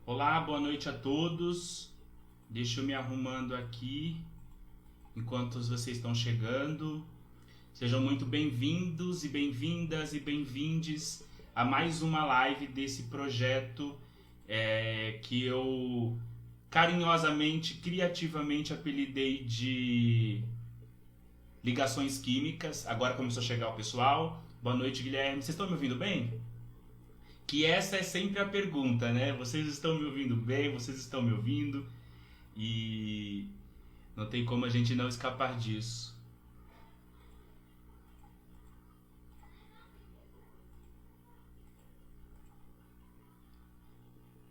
Olá, boa noite a todos. Deixa eu me arrumando aqui enquanto vocês estão chegando. Sejam muito bem-vindos e bem-vindas e bem-vindes a mais uma live desse projeto que eu carinhosamente, criativamente apelidei de Ligações Químicas. Agora começou a chegar o pessoal. Boa noite, Guilherme. Vocês estão me ouvindo bem? Que essa é sempre a pergunta, né? Vocês estão me ouvindo bem? Vocês estão me ouvindo? E não tem como a gente não escapar disso.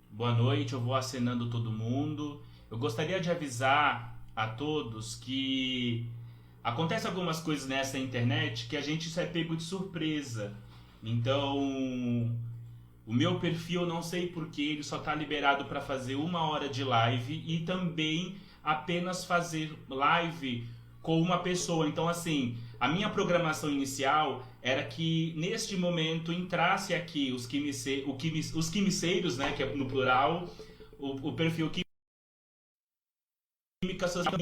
Boa noite, eu vou acenando todo mundo. Eu gostaria de avisar a todos que acontece algumas coisas nessa internet que a gente se é pego de surpresa. Então, o meu perfil, eu não sei porque ele só está liberado para fazer 1 hora de live e também apenas fazer live com uma pessoa. Então, assim, a minha programação inicial era que neste momento entrasse aqui os quimiceiros, né, que é no plural, o perfil Química Social.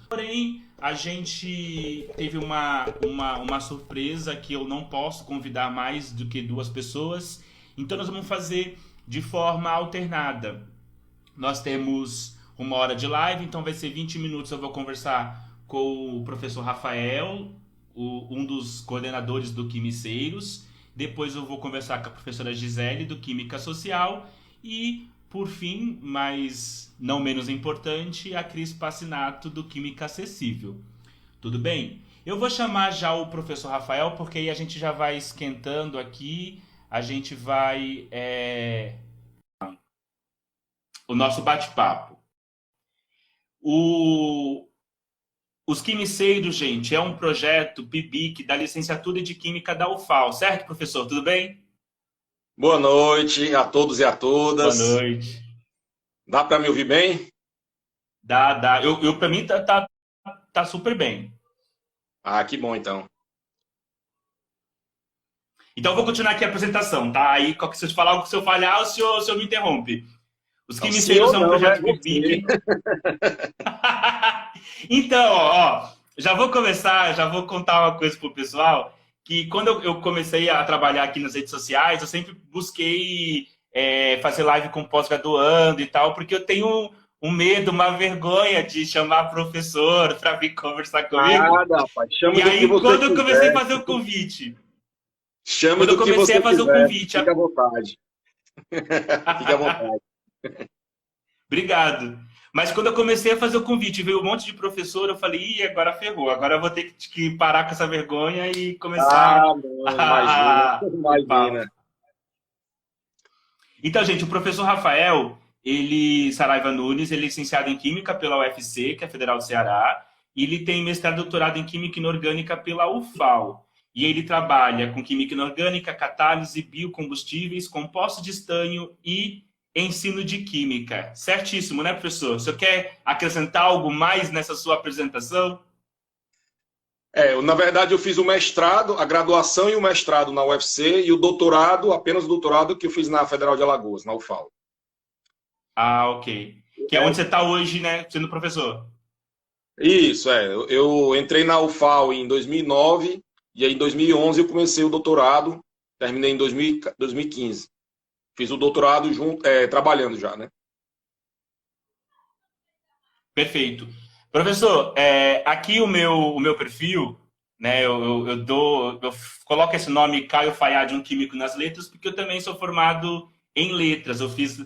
Porém, a gente teve uma surpresa que eu não posso convidar mais do que 2 pessoas. Então nós vamos fazer de forma alternada. Nós temos 1 hora de live, então vai ser 20 minutos. Eu vou conversar com o professor Rafael, um dos coordenadores do Quimiceiros. Depois eu vou conversar com a professora Gisele, do Química Social. E, por fim, mas não menos importante, a Cris Passinato, do Química Acessível. Tudo bem? Eu vou chamar já o professor Rafael, porque aí a gente já vai esquentando aqui. A gente vai... o nosso bate-papo. Os Quimiceiros, gente, é um projeto PIBIC da Licenciatura de Química da UFAL. Certo, professor? Tudo bem? Boa noite a todos e a Boa todas. noite. Dá para me ouvir bem? Dá. Para mim tá super bem. Ah, que bom então. Então eu vou continuar aqui a apresentação, tá? Aí, se eu falar algo, se eu falhar, o senhor me interrompe. Os Quimiceiros é um projeto PIBIC. Então, já vou começar, já vou contar uma coisa pro pessoal, que quando eu comecei a trabalhar aqui nas redes sociais, eu sempre busquei fazer live com pós-graduando e tal, porque eu tenho um medo, uma vergonha de chamar professor para vir conversar comigo. Nada, rapaz. Chama e do aí, que você quando eu comecei quiser. a fazer o convite... Chame Quando eu do que comecei você a fazer o quiser. convite... Fique à vontade. Fique à vontade. Obrigado. Mas quando eu comecei a fazer o convite, veio um monte de professor, eu falei, ih, agora ferrou. Agora eu vou ter que parar com essa vergonha e começar não, imagina. Então, gente, o professor Rafael, Saraiva Nunes, ele é licenciado em Química pela UFC, que é a Federal do Ceará, e ele tem mestrado e doutorado em Química Inorgânica pela UFAL. E ele trabalha com Química Inorgânica, catálise, biocombustíveis, compostos de estanho e ensino de Química. Certíssimo, né, professor? O senhor quer acrescentar algo mais nessa sua apresentação? Na verdade, eu fiz o mestrado, a graduação e o mestrado na UFC, e o doutorado, apenas o doutorado que eu fiz na Federal de Alagoas, na UFAL. Ah, ok. Que é onde você está hoje, né, sendo professor? Isso, Eu entrei na UFAL em 2009, e aí em 2011 eu comecei o doutorado, terminei em 2015. Fiz o doutorado junto, trabalhando já, né? Perfeito. Professor, aqui o meu perfil, né, eu coloco esse nome Caio Fayad, um químico nas letras, porque eu também sou formado em letras. Eu fiz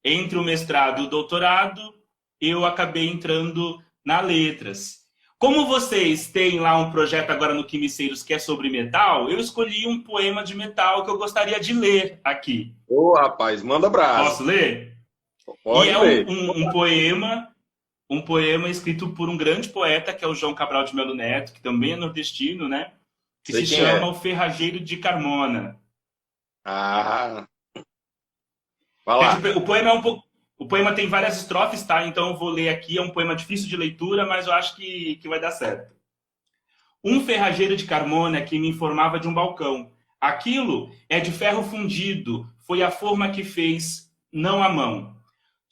entre o mestrado e o doutorado, eu acabei entrando na letras. Como vocês têm lá um projeto agora no Quimiceiros que é sobre metal, eu escolhi um poema de metal que eu gostaria de ler aqui. Ô, rapaz, manda brasa. Posso ler? Pode ler. Um poema escrito por um grande poeta, que é o João Cabral de Melo Neto, que também é nordestino, né? Que se chama O Ferrageiro de Carmona. Ah, vai lá. O poema tem várias estrofes, tá? Então eu vou ler aqui, é um poema difícil de leitura, mas eu acho que vai dar certo. Um ferrageiro de Carmona que me informava de um balcão. Aquilo é de ferro fundido, foi a forma que fez, não a mão.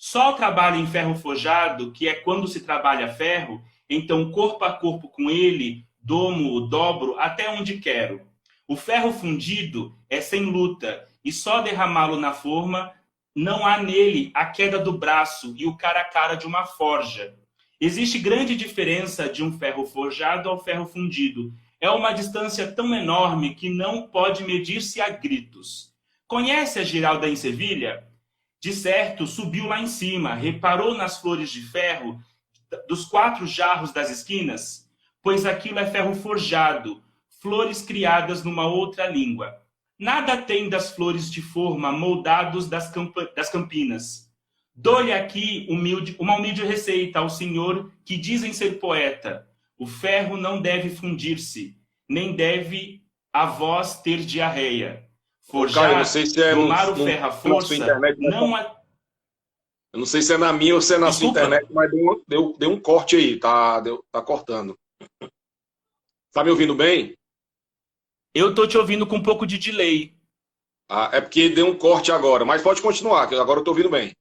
Só o trabalho em ferro forjado, que é quando se trabalha ferro, então corpo a corpo com ele, domo, dobro até onde quero. O ferro fundido é sem luta, e só derramá-lo na forma, não há nele a queda do braço e o cara a cara de uma forja. Existe grande diferença de um ferro forjado ao ferro fundido. É uma distância tão enorme que não pode medir-se a gritos. Conhece a Giralda em Sevilha? De certo, subiu lá em cima, reparou nas flores de ferro dos 4 jarros das esquinas? Pois aquilo é ferro forjado, flores criadas numa outra língua. Nada tem das flores de forma moldados das campinas. Dou-lhe aqui uma humilde receita ao senhor que dizem ser poeta. O ferro não deve fundir-se, nem deve a voz ter diarreia. Forjar, Caio, eu não sei se é domar o ferro à força, internet, não há... Eu não sei se é na minha ou se é na sua Desculpa. internet, mas deu um corte aí, tá cortando. Tá me ouvindo bem? Eu tô te ouvindo com um pouco de delay. Ah, é porque deu um corte agora, mas pode continuar, que agora eu tô ouvindo bem.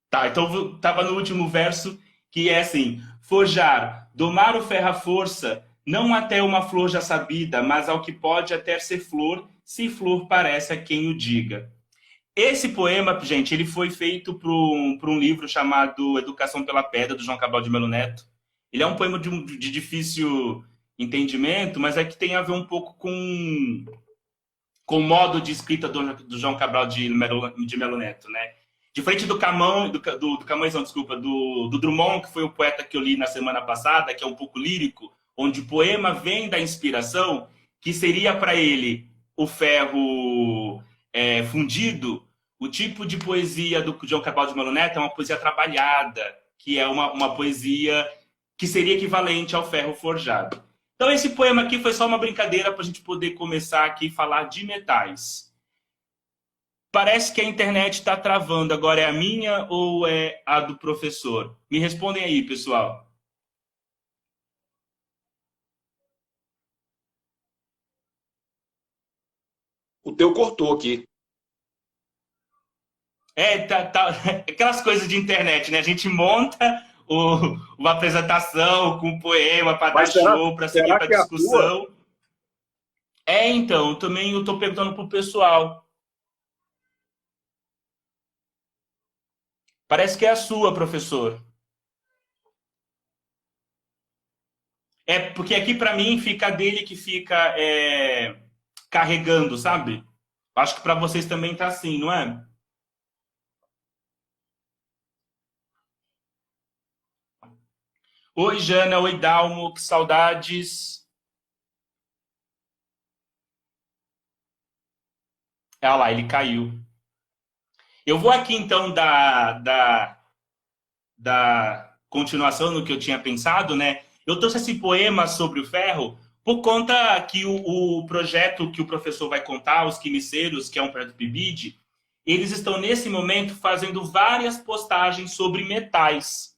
Tá, então tava no último verso, que é assim: forjar, domar o ferro à força, não até uma flor já sabida, mas ao que pode até ser flor, se flor parece a quem o diga. Esse poema, gente, ele foi feito para um livro chamado Educação pela Pedra, do João Cabral de Melo Neto. Ele é um poema de difícil entendimento, mas é que tem a ver um pouco com o modo de escrita do João Cabral de Melo Neto, né? Diferente do Camões, não, desculpa, do Drummond, que foi o poeta que eu li na semana passada, que é um pouco lírico, onde o poema vem da inspiração, que seria para ele o ferro fundido. O tipo de poesia do João Cabral de Melo Neto é uma poesia trabalhada, que é uma poesia que seria equivalente ao ferro forjado. Então esse poema aqui foi só uma brincadeira para a gente poder começar aqui a falar de metais. Parece que a internet está travando. Agora é a minha ou é a do professor? Me respondem aí, pessoal. O teu cortou aqui. Aquelas coisas de internet, né? A gente monta uma apresentação com um poema para dar show, para seguir para discussão. Então, também eu estou perguntando para o pessoal. Parece que é a sua, professor. É porque aqui para mim fica dele que fica carregando, sabe? Acho que para vocês também tá assim, não é? Oi, Jana. Oi, Dalmo. Que saudades. Olha lá, ele caiu. Eu vou aqui, então, da continuação no que eu tinha pensado, né? Eu trouxe esse poema sobre o ferro por conta que o projeto que o professor vai contar, os quimiceiros, que é um projeto PIBID, eles estão, nesse momento, fazendo várias postagens sobre metais.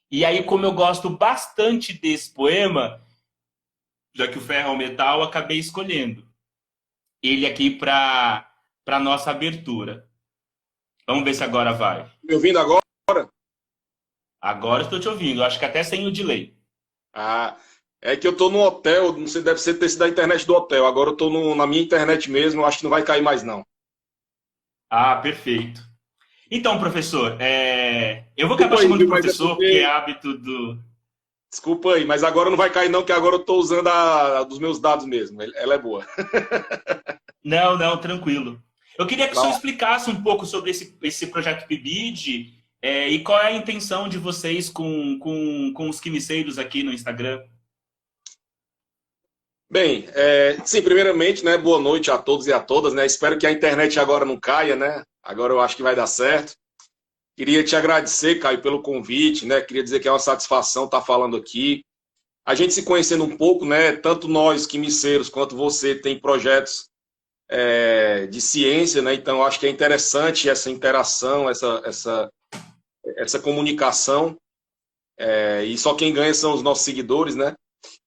E aí, como eu gosto bastante desse poema, já que o ferro é um metal, eu acabei escolhendo ele aqui para a nossa abertura. Vamos ver se agora vai. Me ouvindo agora? Agora estou te ouvindo, acho que até sem o delay. Ah, é que eu tô no hotel, não sei, deve ter sido da internet do hotel. Agora eu tô na minha internet mesmo, acho que não vai cair mais não. Ah, perfeito. Então, professor, eu vou acabar chamando de professor, porque é hábito do... Desculpa aí, mas agora não vai cair não, que agora eu tô usando a dos meus dados mesmo. Ela é boa. Não, tranquilo. Eu queria que o senhor explicasse um pouco sobre esse projeto PIBID e qual é a intenção de vocês com os quimiceiros aqui no Instagram. Bem, sim, primeiramente, né, boa noite a todos e a todas, né? Espero que a internet agora não caia, né? Agora eu acho que vai dar certo. Queria te agradecer, Caio, pelo convite, né? Queria dizer que é uma satisfação estar falando aqui. A gente se conhecendo um pouco, né? Tanto nós, quimiceiros, quanto você, tem projetos de ciência, né? Então, eu acho que é interessante essa interação, essa comunicação. E só quem ganha são os nossos seguidores, né?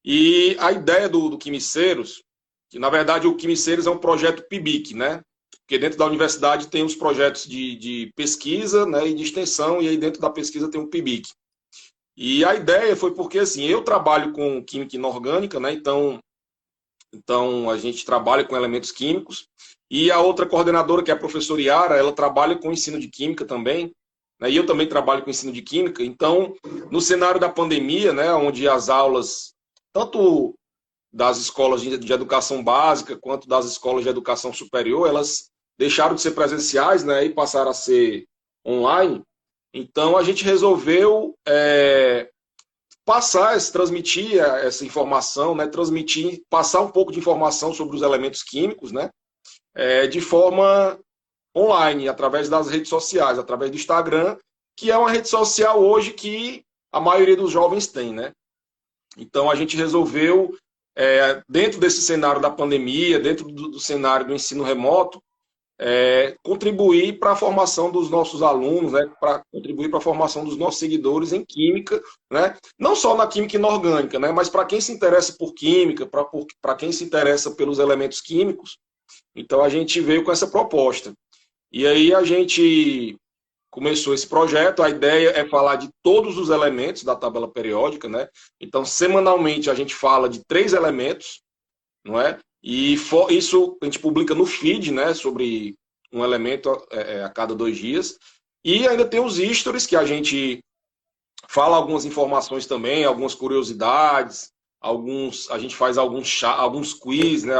E a ideia do Quimiceiros, que na verdade o Quimiceiros é um projeto PIBIC, né? Porque dentro da universidade tem os projetos de pesquisa, né, e de extensão, e aí dentro da pesquisa tem o PIBIC. E a ideia foi porque, assim, eu trabalho com química inorgânica, né, então a gente trabalha com elementos químicos, e a outra coordenadora, que é a professora Yara, ela trabalha com ensino de química também, né, e eu também trabalho com ensino de química. Então, no cenário da pandemia, né, onde as aulas, tanto das escolas de educação básica quanto das escolas de educação superior, elas deixaram de ser presenciais, né, e passaram a ser online. Então, a gente resolveu transmitir essa informação, né, passar um pouco de informação sobre os elementos químicos, né, de forma online, através das redes sociais, através do Instagram, que é uma rede social hoje que a maioria dos jovens tem, né? Então, a gente resolveu, dentro desse cenário da pandemia, dentro do cenário do ensino remoto, contribuir para a formação dos nossos alunos, né, para contribuir para a formação dos nossos seguidores em química, né, não só na química inorgânica, né, mas para quem se interessa por química, para quem se interessa pelos elementos químicos. Então a gente veio com essa proposta. E aí a gente começou esse projeto. A ideia é falar de todos os elementos da tabela periódica, né? Então semanalmente a gente fala de 3 elementos, não é? E isso a gente publica no feed, né, sobre um elemento a cada 2 dias. E ainda tem os stories, que a gente fala algumas informações também, algumas curiosidades, a gente faz alguns quiz, né,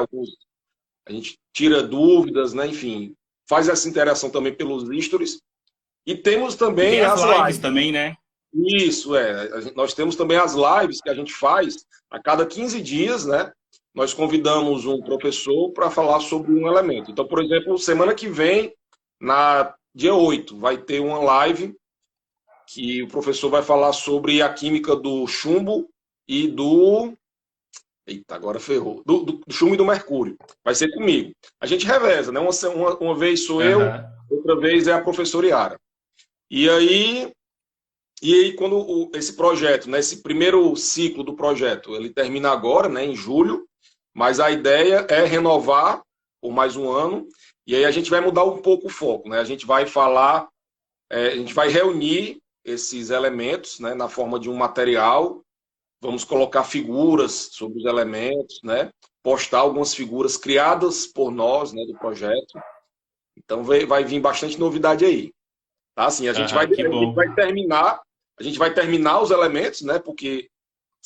a gente tira dúvidas, né, enfim, faz essa interação também pelos stories. E temos E também tem as as lives lives. também, né? Isso, nós temos também as lives que a gente faz a cada 15 dias, né? Nós convidamos um professor para falar sobre um elemento. Então, por exemplo, semana que vem, dia 8, vai ter uma live que o professor vai falar sobre a química do chumbo e do... Eita, agora ferrou. Do chumbo e do mercúrio. Vai ser comigo. A gente reveza, né? Uma vez sou eu, Aham. outra vez é a professora Yara. E aí, quando esse projeto, né, esse primeiro ciclo do projeto, ele termina agora, né, em julho, mas a ideia é renovar por mais um ano, e aí a gente vai mudar um pouco o foco, né? A gente vai falar, a gente vai reunir esses elementos, né, na forma de um material, vamos colocar figuras sobre os elementos, né? Postar algumas figuras criadas por nós, né, do projeto. Então vai vir bastante novidade aí. Tá? Assim, Aham, que bom. a gente vai terminar os elementos, né? Porque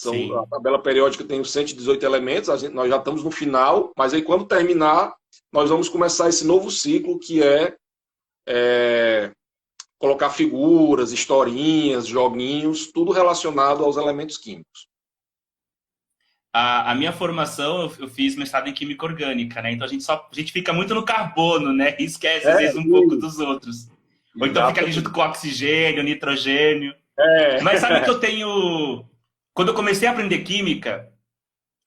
a Sim. tabela periódica tem os 118 elementos, nós já estamos no final, mas aí quando terminar, nós vamos começar esse novo ciclo que é colocar figuras, historinhas, joguinhos, tudo relacionado aos elementos químicos. A minha formação, eu fiz mestrado em química orgânica, né? Então a gente fica muito no carbono, né? E esquece, às vezes, um pouco dos outros. Ou então fica ali junto Exatamente. com oxigênio, nitrogênio. É. Mas sabe que eu tenho. Quando eu comecei a aprender química,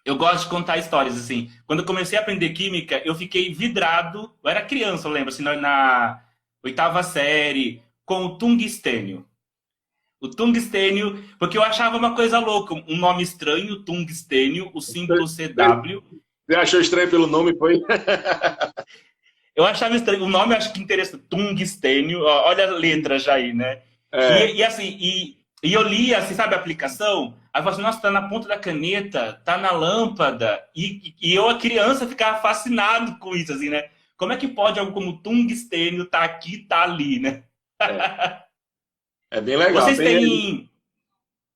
eu gosto de contar histórias, assim. Quando eu comecei a aprender química, eu fiquei vidrado. Eu era criança, eu lembro, assim, na 8ª série, com o tungstênio. O tungstênio, porque eu achava uma coisa louca, um nome estranho, tungstênio, o símbolo CW. Você achou estranho pelo nome, foi? Eu achava estranho, o nome eu acho que interessante, tungstênio, olha a letra já aí, né? É, Assim, e eu li, assim, sabe a aplicação? Aí eu falei assim, nossa, tá na ponta da caneta, tá na lâmpada. E eu, a criança, ficava fascinado com isso, assim, né? Como é que pode algo como tungstênio tá aqui, tá ali, né? é, é bem legal. Vocês têm.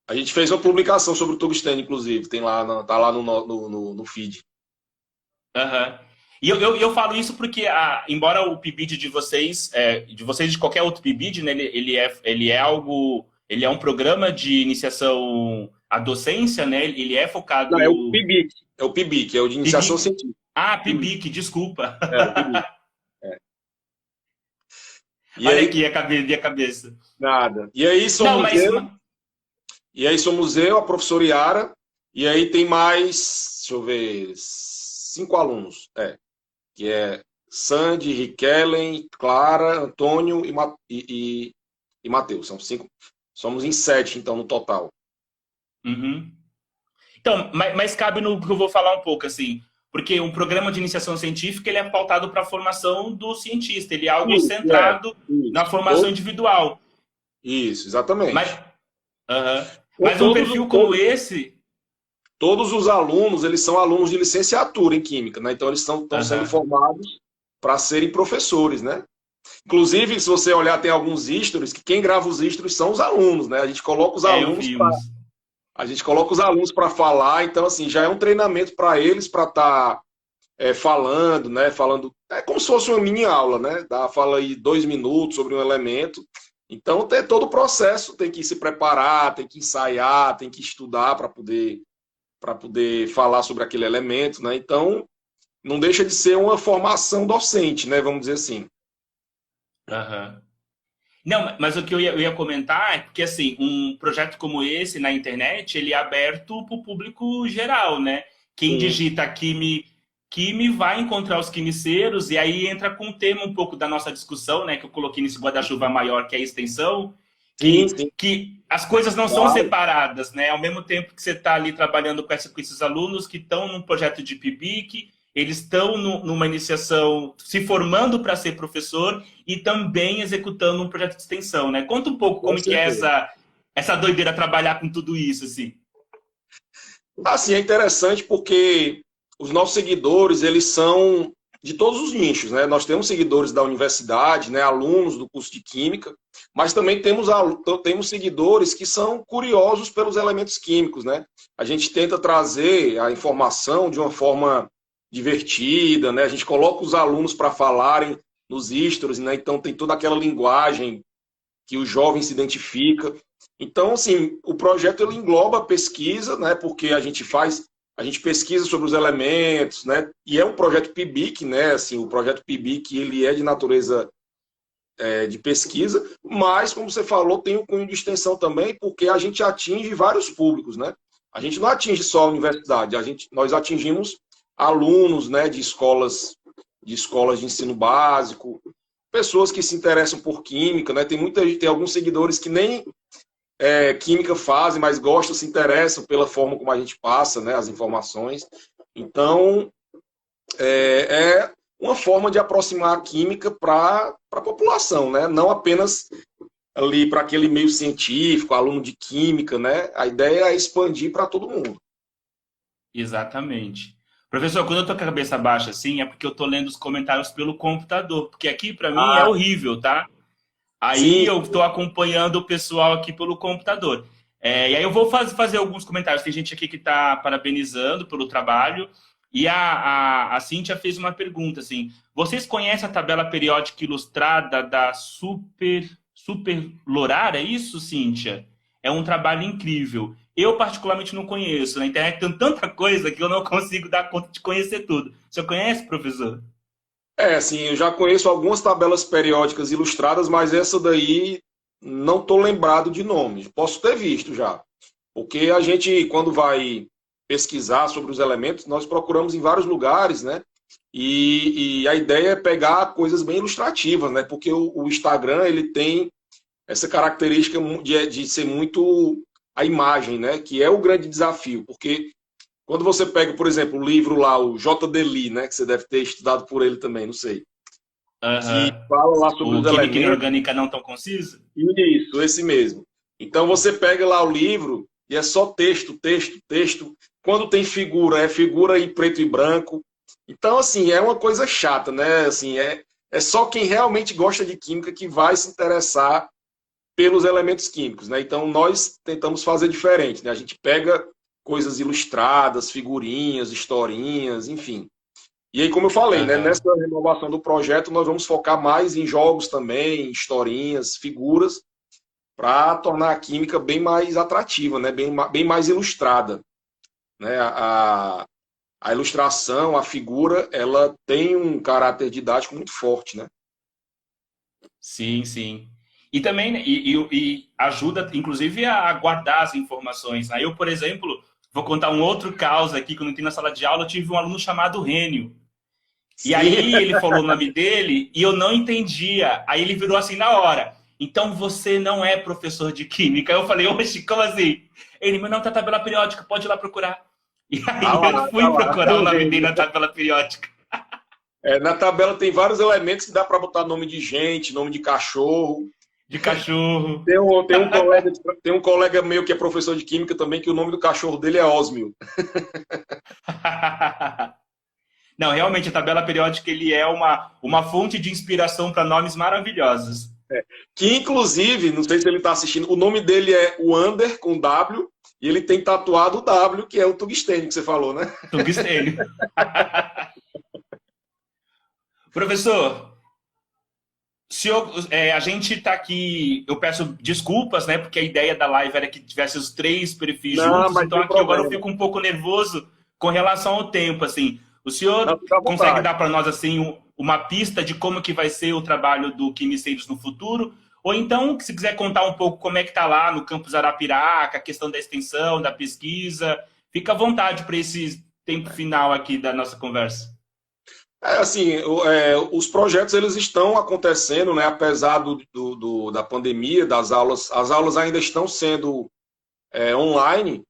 A gente fez uma publicação sobre o tungstênio, inclusive. Tá lá no feed. Aham. E eu falo isso porque, embora o PIBID de vocês de qualquer outro PIBID, né, ele é algo, ele é um programa de iniciação à docência, né? Ele é Não, é o focado PIBIC. É o PIBIC, é o de iniciação PIBIC. científica. Ah, PIBIC. PIBIC, desculpa. É, o PIBIC. É. E Olha aí, aqui a minha cabeça. nada. Não, mas E aí somos eu, a professora Yara, e aí tem mais, deixa eu ver, 5 alunos. Que é Sandy, Riquelen, Clara, Antônio e Matheus. São 5. Somos em 7, então, no total. uhum. Então, mas cabe no que eu vou falar um pouco, assim, Porque o programa de iniciação científica ele é pautado para a formação do cientista, ele é algo Isso, centrado na isso. formação individual. Isso, exatamente. Aham. Então, Mas um perfil como esse... todos os alunos, eles são alunos de licenciatura em Química, né? Então, eles estão sendo formados para serem professores, né? Inclusive, se você olhar, tem alguns stories, que quem grava os stories são os alunos, né? A gente coloca os alunos para falar, então, assim, já é um treinamento para eles, para estar falando, né? Falando, é como se fosse uma mini aula, né? Fala aí 2 minutos sobre um elemento. Então, tem todo o processo, tem que se preparar, tem que ensaiar, tem que estudar para poder falar sobre aquele elemento, né? Então, não deixa de ser uma formação docente, né? Vamos dizer assim. Aham. Não, mas o que eu ia comentar é porque, assim, um projeto como esse na internet, ele é aberto para o público geral, né? Quem digita Quime vai encontrar os quimiceiros e aí entra com o tema um pouco da nossa discussão, né? Que eu coloquei nesse guarda-chuva maior, que é a extensão, que as coisas não são separadas, né? Ao mesmo tempo que você está ali trabalhando com esses alunos que estão num projeto de PIBIC, eles estão numa iniciação, se formando para ser professor e também executando um projeto de extensão, né? Conta um pouco como que é essa doideira trabalhar com tudo isso, assim. Assim, é interessante porque os nossos seguidores, eles são de todos os nichos, né? Nós temos seguidores da universidade, né? Alunos do curso de Química, mas também temos seguidores que são curiosos pelos elementos químicos, né? A gente tenta trazer a informação de uma forma divertida, né? A gente coloca os alunos para falarem nos stories, né? Então tem toda aquela linguagem que o jovem se identifica. Então, assim, o projeto ele engloba a pesquisa, né? Porque a gente pesquisa sobre os elementos, né? E é um projeto PIBIC, né? Assim, o projeto PIBIC ele é de natureza de pesquisa, mas, como você falou, tem um cunho de extensão também, porque a gente atinge vários públicos, né? A gente não atinge só a universidade, nós atingimos alunos, né, de escolas de ensino básico, pessoas que se interessam por química, né? Tem alguns seguidores que nem química fazem, mas gostam, se interessam pela forma como a gente passa, né, as informações. Então, é uma forma de aproximar a química para a população, né? Não apenas ali para aquele meio científico, aluno de química, né? A ideia é expandir para todo mundo. Exatamente. Professor, quando eu tô com a cabeça baixa assim, é porque eu tô lendo os comentários pelo computador, porque aqui para mim é horrível, tá? Aí eu estou acompanhando o pessoal aqui pelo computador. E aí eu vou fazer alguns comentários. Tem gente aqui que está parabenizando pelo trabalho. E a Cíntia fez uma pergunta, assim. Vocês conhecem a tabela periódica ilustrada da Super Lorar? É isso, Cíntia? É um trabalho incrível. Eu, particularmente, não conheço. Na internet tem tanta coisa que eu não consigo dar conta de conhecer tudo. Você conhece, professor? Assim, eu já conheço algumas tabelas periódicas ilustradas, mas essa daí não estou lembrado de nome. Posso ter visto já. Porque a gente, quando vai pesquisar sobre os elementos, nós procuramos em vários lugares, né? E a ideia é pegar coisas bem ilustrativas, né? Porque o Instagram, ele tem essa característica de ser muito a imagem, né? Que é o grande desafio. Porque quando você pega, por exemplo, o livro lá, o J.D. Lee, né? Que você deve ter estudado por ele também, não sei. Que fala lá sobre os elementos. Química Orgânica Não Tão Concisa? Isso, esse mesmo. Então você pega lá o livro e é só texto, texto, texto. Quando tem figura, é figura em preto e branco. Então, assim, é uma coisa chata, né? Assim, é só quem realmente gosta de química que vai se interessar pelos elementos químicos, né? Então, nós tentamos fazer diferente, né? A gente pega coisas ilustradas, figurinhas, historinhas, enfim. E aí, como eu falei, né? Nessa renovação do projeto, nós vamos focar mais em jogos também, historinhas, figuras, para tornar a química bem mais atrativa, né? Bem mais ilustrada. Né? A ilustração, a figura, ela tem um caráter didático muito forte, né? Sim, sim. E também e ajuda, inclusive, a guardar as informações. Aí eu, por exemplo, vou contar um outro caso aqui. Quando eu entrei na sala de aula, eu tive um aluno chamado Rênio. Sim. E aí ele falou o nome dele e eu não entendia. Aí ele virou assim na hora. Então você não é professor de química. Eu falei, oxe, como assim? Ele, mas não, tá tabela periódica, pode ir lá procurar. E Tá aí eu lá, tá fui lá. procurar o nome dele na tabela periódica. Na tabela tem vários elementos que dá para botar nome de gente, nome de cachorro. De cachorro. Tem um colega meu que é professor de química também, que o nome do cachorro dele é Osmio. Não, realmente a tabela periódica ele é uma fonte de inspiração para nomes maravilhosos. Que inclusive, não sei se ele está assistindo, o nome dele é Wander com W, e ele tem tatuado o W, que é o tungstênio que você falou, né? Tungstênio. Professor, senhor, a gente está aqui. Eu peço desculpas, né? Porque a ideia da live era que tivesse os três perfis Não, juntos, mas então tem aqui agora eu problema. fico um pouco nervoso com relação ao tempo. Assim, o Não, senhor fica à consegue vontade. dar para nós assim uma pista de como que vai ser o trabalho do Quimiceiros no futuro? Ou então, se quiser contar um pouco como é que está lá no campus Arapiraca, a questão da extensão, da pesquisa, fica à vontade para esse tempo final aqui da nossa conversa. Assim, os projetos eles estão acontecendo, né? Apesar da pandemia, das aulas, as aulas ainda estão sendo online,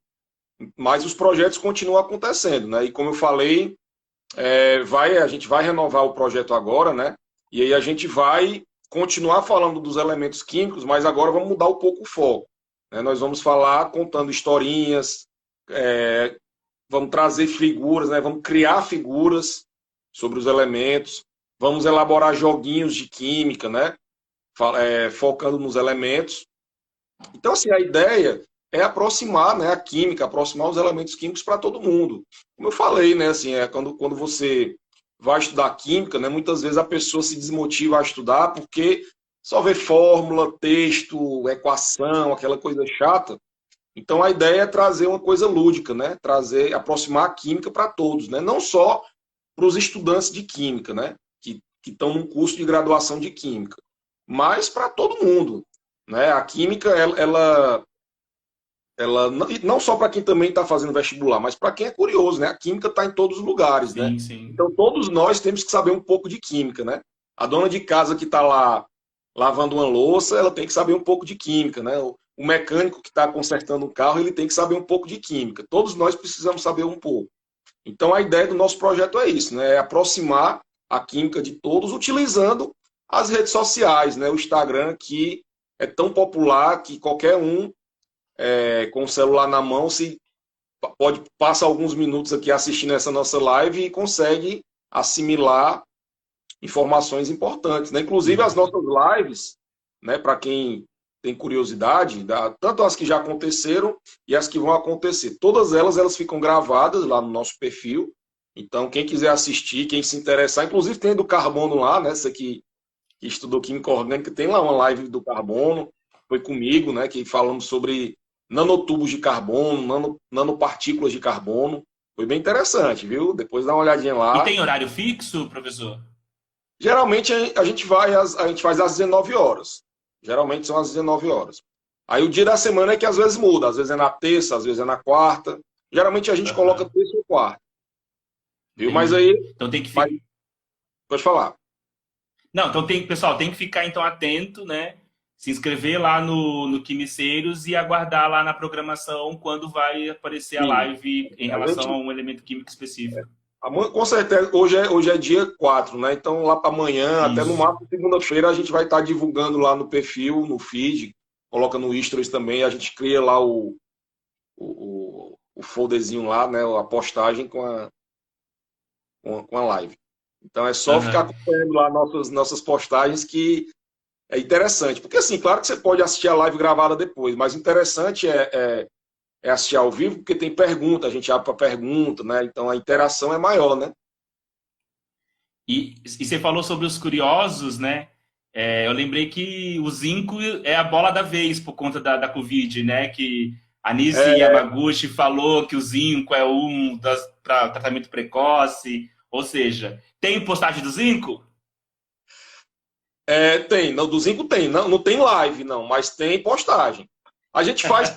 mas os projetos continuam acontecendo, né? E como eu falei, a gente vai renovar o projeto agora, né? E aí a gente vai continuar falando dos elementos químicos, mas agora vamos mudar um pouco o foco, né? Nós vamos falar contando historinhas, vamos trazer figuras, né? Vamos criar figuras sobre os elementos, vamos elaborar joguinhos de química, né? Focando nos elementos. Então, assim, a ideia é aproximar, né, a química, aproximar os elementos químicos para todo mundo. Como eu falei, né, assim, quando você vai estudar química, né, muitas vezes a pessoa se desmotiva a estudar porque só vê fórmula, texto, equação, aquela coisa chata. Então a ideia é trazer uma coisa lúdica, né, aproximar a química para todos, né, não só para os estudantes de química, né, que estão num curso de graduação de química, mas para todo mundo, né? A química, ela não só para quem também está fazendo vestibular, mas para quem é curioso, né? A química está em todos os lugares, né? Sim, sim. Então todos nós temos que saber um pouco de química, né? A dona de casa que está lá lavando uma louça, ela tem que saber um pouco de química, né? O mecânico que está consertando um carro, ele tem que saber um pouco de química. Todos nós precisamos saber um pouco. Então a ideia do nosso projeto é isso, né? É aproximar a química de todos utilizando as redes sociais, né? O Instagram, que é tão popular que qualquer um com o celular na mão se passa alguns minutos aqui assistindo essa nossa live e consegue assimilar informações importantes, né? Inclusive as nossas lives, né? Para quem tem curiosidade, tanto as que já aconteceram e as que vão acontecer, todas elas ficam gravadas lá no nosso perfil. Então quem quiser assistir, quem se interessar, inclusive tem do carbono lá, né? Essa aqui que estudou química orgânica, tem lá uma live do carbono, foi comigo, né, que falamos sobre nanotubos de carbono, nanopartículas de carbono. Foi bem interessante, viu? Depois dá uma olhadinha E lá. tem horário fixo, professor? Geralmente a gente faz às 19 horas. Geralmente são às 19 horas. Aí o dia da semana é que às vezes muda, às vezes é na terça, às vezes é na quarta. Geralmente a gente coloca Aham, terça ou quarta, viu? Mas entendi. aí, Então tem que mas, ficar. pode falar. Não, então pessoal, tem que ficar então atento, né? Se inscrever lá no Quimiceiros e aguardar lá na programação quando vai aparecer a Sim. live em A relação gente a um elemento químico específico. Com certeza, hoje é dia 4, né? Então, lá para amanhã, até no Isso. máximo segunda-feira, a gente vai estar divulgando lá no perfil, no feed, coloca no Stories também, a gente cria lá o folderzinho lá, né? A postagem com a live. Então, é só ficar Aham. acompanhando lá nossas postagens que é interessante. Porque, assim, claro que você pode assistir a live gravada depois, mas o interessante é assistir ao vivo, porque tem pergunta, a gente abre para pergunta, né? Então, a interação é maior, né? E você falou sobre os curiosos, né? Eu lembrei que o zinco é a bola da vez por conta da Covid, né? Que a Nisi É, Yamaguchi falou que o zinco é um para tratamento precoce. Ou seja, tem postagem do zinco? Tem, não, do Zinco tem, não tem live, não, mas tem postagem. A gente posta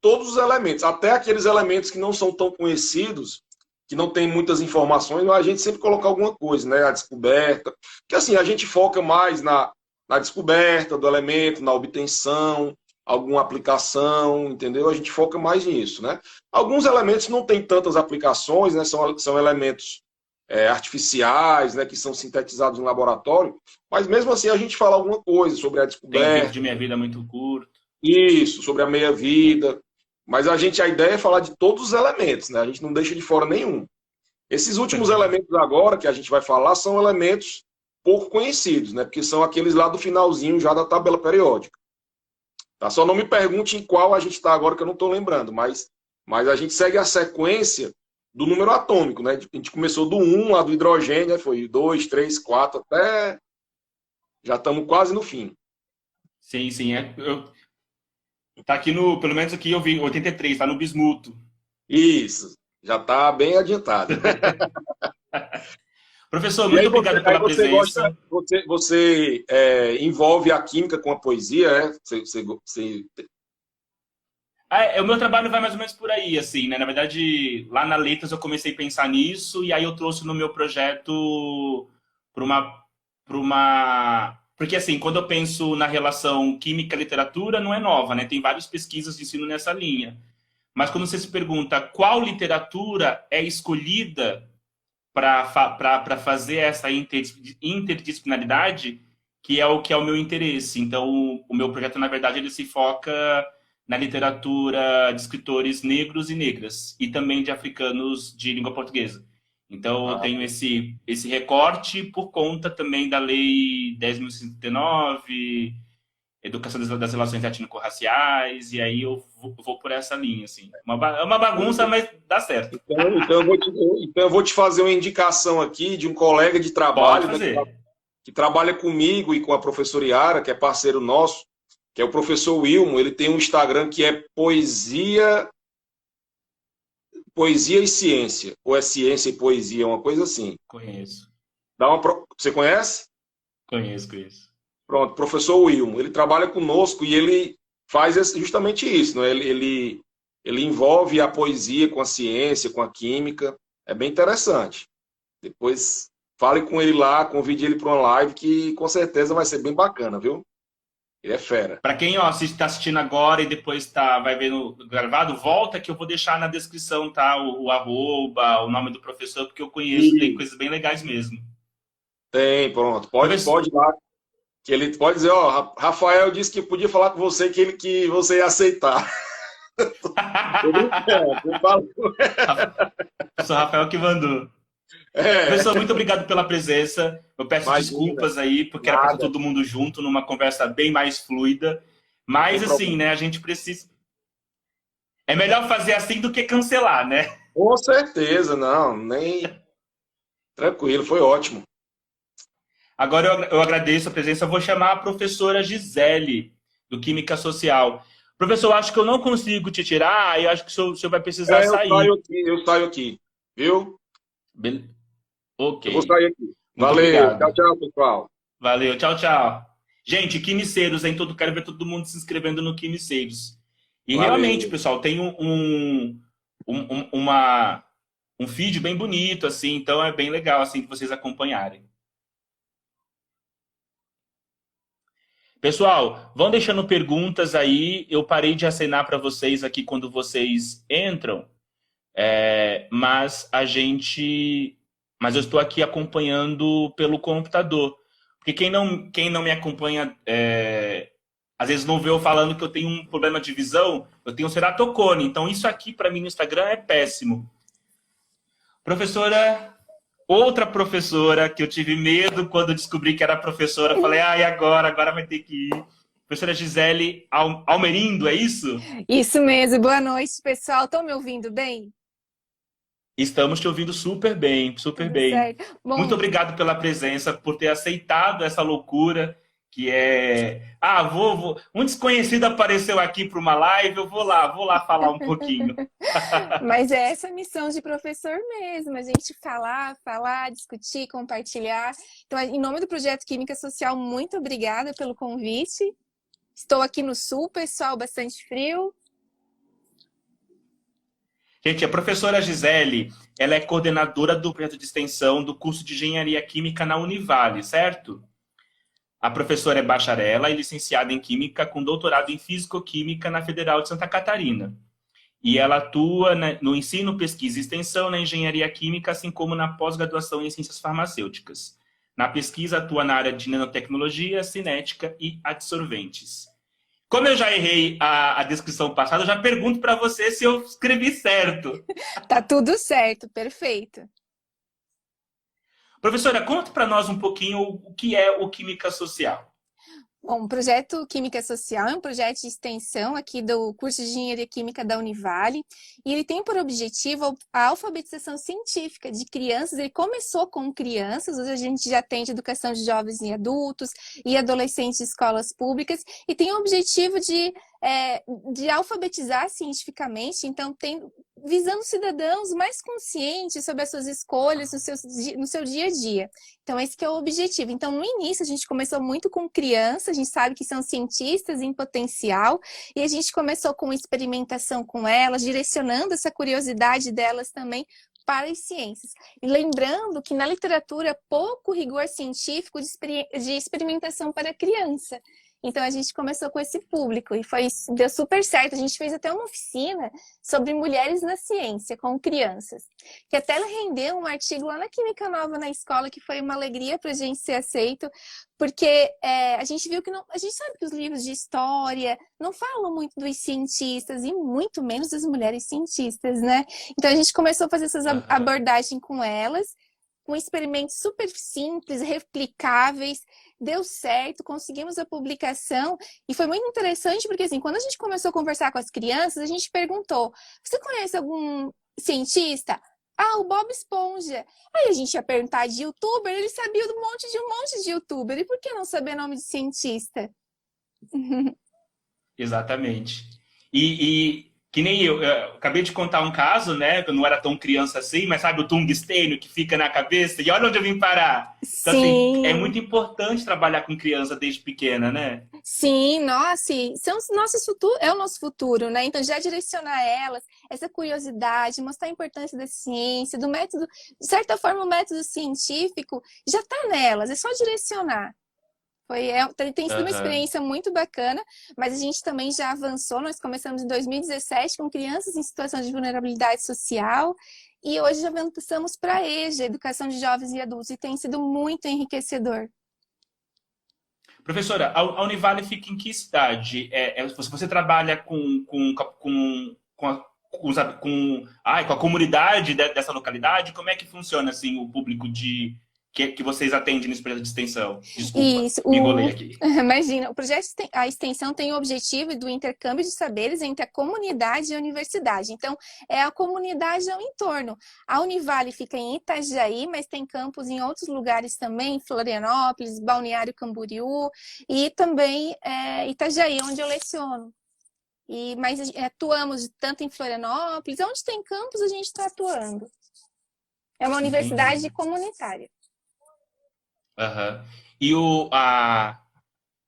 todos os elementos, até aqueles elementos que não são tão conhecidos, que não tem muitas informações, mas a gente sempre coloca alguma coisa, né? A descoberta. Porque assim, a gente foca mais na descoberta do elemento, na obtenção. alguma aplicação, entendeu? A gente foca mais nisso, né? Alguns elementos não têm tantas aplicações, né? São elementos artificiais, né? Que são sintetizados em laboratório, mas mesmo assim a gente fala alguma coisa sobre a Tempo descoberta, de minha vida muito curto. isso, sobre a meia-vida, mas a ideia é falar de todos os elementos, né? A gente não deixa de fora nenhum. Esses últimos elementos agora que a gente vai falar são elementos pouco conhecidos, né? Porque são aqueles lá do finalzinho já da tabela periódica. Tá? Só não me pergunte em qual a gente está agora, que eu não estou lembrando, mas a gente segue a sequência do número atômico, né? A gente começou do 1, lá do hidrogênio, né? Foi 2, 3, 4, até... Já estamos quase no fim. Sim, sim. Tá aqui no, pelo menos aqui eu vi 83, tá no bismuto. Isso, já está bem adiantado. Professor, E muito aí obrigado pela presença. você envolve a química com a poesia, é? O meu trabalho vai mais ou menos por aí, assim, né? Na verdade, lá na Letras eu comecei a pensar nisso e aí eu trouxe no meu projeto para uma... Porque, assim, quando eu penso na relação química-literatura, não é nova, né? Tem várias pesquisas de ensino nessa linha. Mas quando você se pergunta qual literatura é escolhida para fazer essa interdisciplinaridade, que é o meu interesse. Então, o meu projeto, na verdade, ele se foca na literatura de escritores negros e negras, e também de africanos de língua portuguesa. Então, eu tenho esse recorte por conta também da Lei 10.139, Educação das Relações Étnico-Raciais, e aí eu vou por essa linha, assim. É uma bagunça, mas dá certo. Então eu vou te fazer uma indicação aqui de um colega de Pode trabalho, né, fazer. que trabalha comigo e com a professora Yara, que é parceiro nosso, que é o professor Wilmo. Ele tem um Instagram que é Poesia e Ciência, ou é Ciência e Poesia, uma coisa assim. Conheço. Você conhece? Conheço. Pronto, professor Wilmo. Ele trabalha conosco e ele faz justamente isso, né? Ele envolve a poesia com a ciência, com a química. É bem interessante. Depois fale com ele lá, convide ele para uma live que com certeza vai ser bem bacana, viu? Ele é fera. Para quem está assistindo agora e depois vai ver no gravado, volta que eu vou deixar na descrição, tá? O arroba, o nome do professor, porque eu conheço, tem coisas bem legais mesmo. Tem, pronto. Pode ir lá. Que ele pode dizer, ó, Rafael disse que podia falar com você que você ia aceitar. Sou Rafael que mandou. Professor, muito obrigado pela presença. Eu peço desculpas aí, porque era para todo mundo junto, numa conversa bem mais fluida. Mas, assim, né, a gente precisa... É melhor fazer assim do que cancelar, né? Com certeza, não, nem... Tranquilo, foi ótimo. Agora eu agradeço a presença. Eu vou chamar a professora Gisele, do Química Social. Professor, acho que eu não consigo te tirar, eu acho que o senhor vai precisar sair. Eu saio aqui, viu? Ok. Eu vou sair aqui. Valeu, tchau, pessoal. Valeu, tchau. Gente, Quimiceiros, hein? Quero ver todo mundo se inscrevendo no Quimiceiros. E realmente, pessoal, tem um feed bem bonito, assim, então é bem legal, assim, que vocês acompanharem. Pessoal, vão deixando perguntas aí. Eu parei de acenar para vocês aqui quando vocês entram, mas eu estou aqui acompanhando pelo computador. Porque quem não me acompanha, às vezes não vê eu falando que eu tenho um problema de visão, eu tenho ceratocone. Então isso aqui para mim no Instagram é péssimo. Outra professora que eu tive medo quando descobri que era professora, falei, e agora vai ter que ir. Professora Gisele Almerindo, é isso? Isso mesmo. Boa noite, pessoal. Estão me ouvindo bem? Estamos te ouvindo super bem, super bem. Certo. Bom, muito obrigado pela presença, por ter aceitado essa loucura que é... um desconhecido apareceu aqui para uma live, eu vou lá falar um pouquinho. Mas é essa a missão de professor mesmo, a gente falar, discutir, compartilhar. Então, em nome do Projeto Química Social, muito obrigada pelo convite. Estou aqui no Sul, pessoal, bastante frio. Gente, a professora Gisele, ela é coordenadora do projeto de extensão do curso de Engenharia Química na Univale, certo? A professora é bacharela e licenciada em Química com doutorado em Físico-Química na Federal de Santa Catarina. E ela atua no ensino, pesquisa e extensão na engenharia química, assim como na pós-graduação em ciências farmacêuticas. Na pesquisa, atua na área de nanotecnologia, cinética e adsorventes. Como eu já errei a descrição passada, eu já pergunto para você se eu escrevi certo. Tá tudo certo, perfeito. Professora, conta para nós um pouquinho o que é o Química Social. Bom, o projeto Química Social é um projeto de extensão aqui do curso de Engenharia Química da Univale, e ele tem por objetivo a alfabetização científica de crianças. Ele começou com crianças, hoje a gente já tem de educação de jovens e adultos e adolescentes de escolas públicas, e tem o objetivo de alfabetizar cientificamente, então visando cidadãos mais conscientes sobre as suas escolhas no seu dia a dia. Então, esse que é o objetivo. Então, no início, a gente começou muito com crianças, a gente sabe que são cientistas em potencial, e a gente começou com experimentação com elas, direcionando essa curiosidade delas também para as ciências. E lembrando que na literatura, pouco rigor científico de experimentação para criança. Então, a gente começou com esse público e deu super certo. A gente fez até uma oficina sobre mulheres na ciência com crianças, que até rendeu um artigo lá na Química Nova na escola, que foi uma alegria para a gente ser aceito, porque a gente viu que a gente sabe que os livros de história não falam muito dos cientistas e muito menos das mulheres cientistas, né? Então, a gente começou a fazer essas abordagens com elas, com experimentos super simples, replicáveis, deu certo, conseguimos a publicação, e foi muito interessante porque, assim, quando a gente começou a conversar com as crianças, a gente perguntou: você conhece algum cientista? Ah, o Bob Esponja. Aí a gente ia perguntar de youtuber, ele sabia um monte de youtuber, e por que não saber nome de cientista? Exatamente. E que nem eu acabei de contar um caso, né? Que eu não era tão criança assim, mas sabe o tungstênio que fica na cabeça? E olha onde eu vim parar. Então, Sim. assim, é muito importante trabalhar com criança desde pequena, né? Sim, nossa, é o nosso futuro, né? Então, já direcionar elas, essa curiosidade, mostrar a importância da ciência, do método, de certa forma, o método científico já está nelas, é só direcionar. Tem sido uma experiência muito bacana, mas a gente também já avançou. Nós começamos em 2017 com crianças em situação de vulnerabilidade social, e hoje já avançamos para a EJA, Educação de Jovens e Adultos, e tem sido muito enriquecedor. Professora, a Univale fica em que cidade? Você trabalha com a comunidade dessa localidade? Como é que funciona assim, o público que vocês atendem nesse projeto de extensão? Desculpa, Isso, me enrolei aqui. Imagina, o projeto, a extensão tem o objetivo do intercâmbio de saberes entre a comunidade e a universidade. Então, é a comunidade ao entorno. A Univale fica em Itajaí, mas tem campus em outros lugares também, Florianópolis, Balneário Camboriú e também Itajaí, onde eu leciono. Mas atuamos tanto em Florianópolis, onde tem campus a gente está atuando. É uma universidade comunitária. E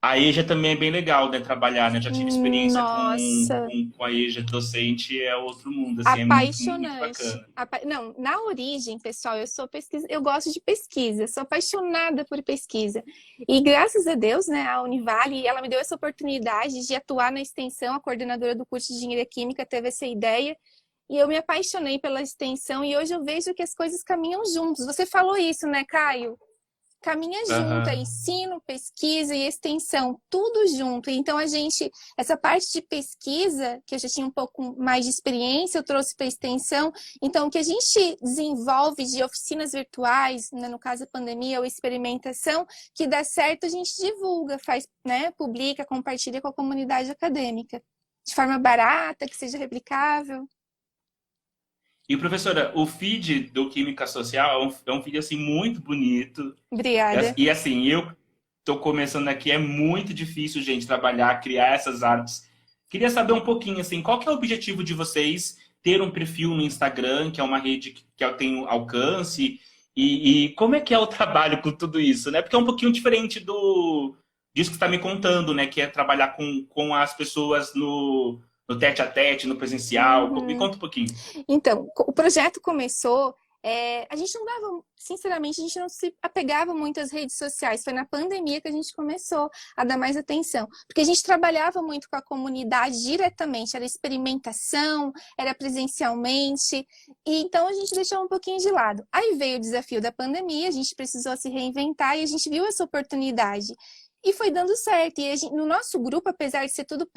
a EJA também é bem legal, né? Trabalhar, né? Já tive experiência com a EJA docente, é outro mundo, assim, apaixonante. É muito bacana. Não, na origem, pessoal, eu gosto de pesquisa, sou apaixonada por pesquisa. E graças a Deus, né, a Univale, ela me deu essa oportunidade de atuar na extensão. A coordenadora do curso de Engenharia Química teve essa ideia, e eu me apaixonei pela extensão, e hoje eu vejo que as coisas caminham juntos. Você falou isso, né, Caio? Caminha junto, ensino, pesquisa e extensão, tudo junto. Então, essa parte de pesquisa, que eu já tinha um pouco mais de experiência, eu trouxe para a extensão. Então, o que a gente desenvolve de oficinas virtuais, né, no caso da pandemia, ou experimentação, que dá certo, a gente divulga, faz, né, publica, compartilha com a comunidade acadêmica, de forma barata, que seja replicável. E, professora, o feed do Química Social é um feed, assim, muito bonito. Obrigada. E, assim, eu tô começando aqui, é muito difícil, gente, trabalhar, criar essas artes. Queria saber um pouquinho, assim, qual que é o objetivo de vocês ter um perfil no Instagram, que é uma rede que tem alcance, e como é que é o trabalho com tudo isso, né? Porque é um pouquinho diferente disso que você está me contando, né? Que é trabalhar com as pessoas no tete-a-tete, no presencial. Me conta um pouquinho. Então, o projeto começou a gente não dava, sinceramente, a gente não se apegava muito às redes sociais. Foi na pandemia que a gente começou a dar mais atenção, porque a gente trabalhava muito com a comunidade diretamente, era experimentação, era presencialmente, e então a gente deixou um pouquinho de lado. Aí veio o desafio da pandemia, a gente precisou se reinventar e a gente viu essa oportunidade. E foi dando certo. E no nosso grupo, apesar de ser tudo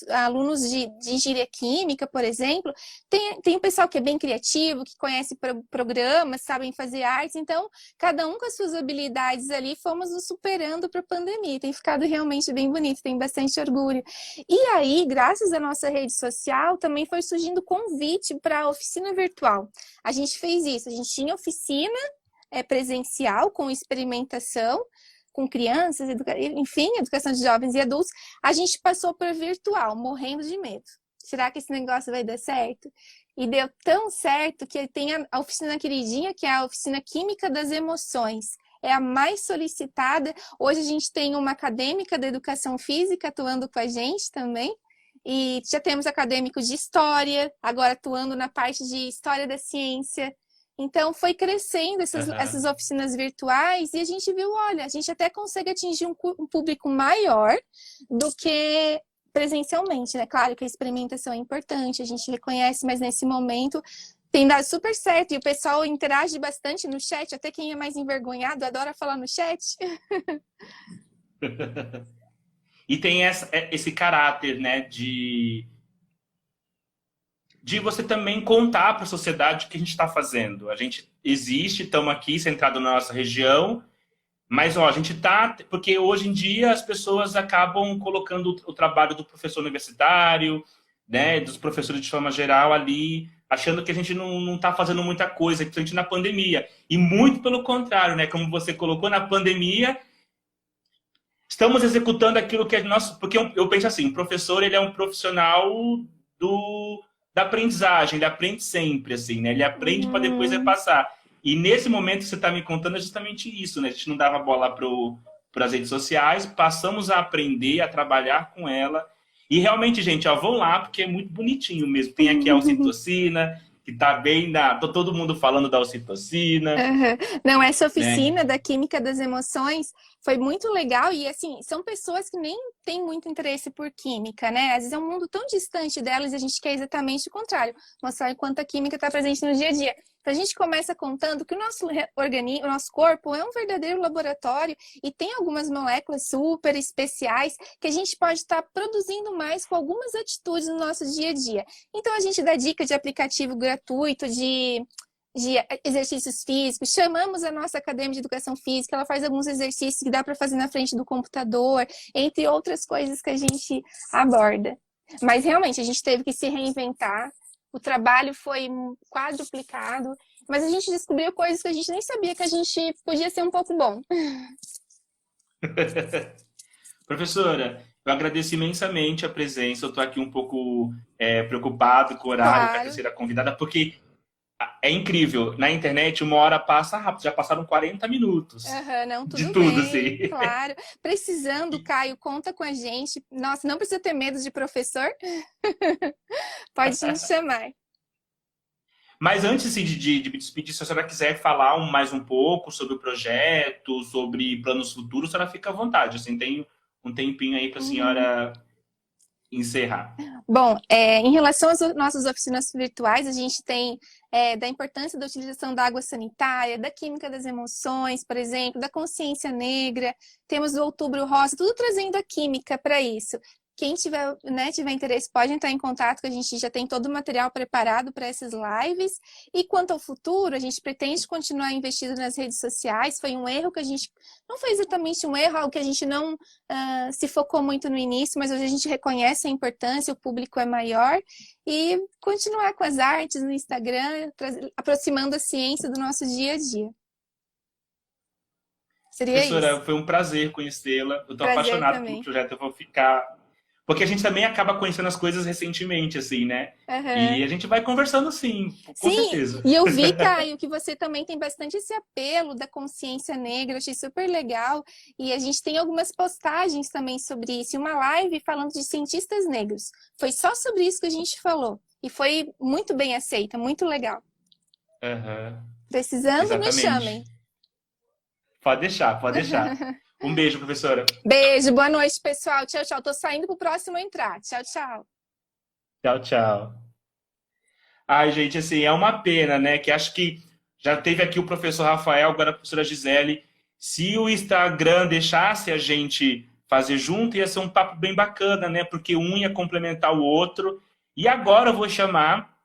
alunos de engenharia química, por exemplo, tem um pessoal que é bem criativo, que conhece programas, sabem fazer artes. Então, cada um com as suas habilidades ali, fomos nos superando para a pandemia. Tem ficado realmente bem bonito, tem bastante orgulho. E aí, graças à nossa rede social, também foi surgindo convite para a oficina virtual. A gente fez isso, a gente tinha oficina presencial com experimentação, com crianças, enfim, educação de jovens e adultos, a gente passou para virtual, morrendo de medo. Será que esse negócio vai dar certo? E deu tão certo que tem a oficina queridinha, que é a oficina Química das Emoções. É a mais solicitada. Hoje a gente tem uma acadêmica da educação física atuando com a gente também. E já temos acadêmicos de história, agora atuando na parte de história da ciência. Então, foi crescendo essas oficinas virtuais e a gente viu, olha, a gente até consegue atingir um público maior do que presencialmente, né? Claro que a experimentação é importante, a gente reconhece, mas nesse momento tem dado super certo e o pessoal interage bastante no chat, até quem é mais envergonhado adora falar no chat. E tem esse caráter, né, de você também contar para a sociedade o que a gente está fazendo. A gente existe, estamos aqui, centrado na nossa região, mas ó, a gente está... Porque hoje em dia as pessoas acabam colocando o trabalho do professor universitário, né, dos professores de forma geral ali, achando que a gente não está fazendo muita coisa, principalmente na pandemia. E muito pelo contrário, né, como você colocou, na pandemia, estamos executando aquilo que é nosso... Porque eu penso assim, o professor ele é um profissional da aprendizagem, ele aprende sempre, assim, né? Ele aprende para depois repassar. E nesse momento que você está me contando é justamente isso, né? A gente não dava bola para as redes sociais, passamos a aprender, a trabalhar com ela. E realmente, gente, ó, vão lá, porque é muito bonitinho mesmo. Tem aqui a ocitocina, que está bem todo mundo falando da ocitocina. Não, essa oficina da Química das Emoções foi muito legal e, assim, são pessoas que nem têm muito interesse por química, né? Às vezes é um mundo tão distante delas e a gente quer exatamente o contrário, mostrar o quanto a química está presente no dia a dia. Então, a gente começa contando que o nosso corpo é um verdadeiro laboratório e tem algumas moléculas super especiais que a gente pode estar produzindo mais com algumas atitudes no nosso dia a dia. Então, a gente dá dica de aplicativo gratuito, de exercícios físicos, chamamos a nossa acadêmica de educação física, ela faz alguns exercícios que dá para fazer na frente do computador, entre outras coisas que a gente aborda. Mas realmente a gente teve que se reinventar, o trabalho foi quadruplicado, mas a gente descobriu coisas que a gente nem sabia que a gente podia ser um pouco bom. Professora, eu agradeço imensamente a presença, eu estou aqui um pouco preocupado com o horário, com a terceira convidada, porque é incrível. Na internet, 1 hora passa rápido. Já passaram 40 minutos. Não, tudo de tudo, bem, assim. claro. Precisando, Caio, conta com a gente. Nossa, não precisa ter medo de professor. Pode nos chamar. Mas antes de me despedir, se a senhora quiser falar mais um pouco sobre o projeto, sobre planos futuros, a senhora fica à vontade. Assim, tem um tempinho aí para a senhora encerrar. Bom, em relação às nossas oficinas virtuais, a gente tem da importância da utilização da água sanitária, da química das emoções, por exemplo, da consciência negra, temos o Outubro Rosa, tudo trazendo a química para isso. Quem tiver interesse pode entrar em contato, que a gente já tem todo o material preparado para essas lives. E quanto ao futuro, a gente pretende continuar investindo nas redes sociais. Foi um erro que a gente... Não foi exatamente um erro, algo que a gente não se focou muito no início, mas hoje a gente reconhece a importância, o público é maior. E continuar com as artes no Instagram, aproximando a ciência do nosso dia a dia. Seria Professora, isso. foi um prazer conhecê-la. Eu estou apaixonado pelo projeto, eu vou ficar... Porque a gente também acaba conhecendo as coisas recentemente, assim, né? E a gente vai conversando, sim, com certeza. E eu vi, Caio, que você também tem bastante esse apelo da consciência negra, eu achei super legal. E a gente tem algumas postagens também sobre isso, uma live falando de cientistas negros. Foi só sobre isso que a gente falou. E foi muito bem aceita, muito legal. Precisando, nos chamem. Exatamente. Pode deixar, pode deixar. Um beijo, professora. Beijo, boa noite, pessoal. Tchau, tchau. Tô saindo pro próximo entrar. Tchau, tchau. Tchau, tchau. Ai, gente, assim, é uma pena, né? Que acho que já teve aqui o professor Rafael, agora a professora Gisele. Se o Instagram deixasse a gente fazer junto, ia ser um papo bem bacana, né? Porque um ia complementar o outro. E agora eu vou chamar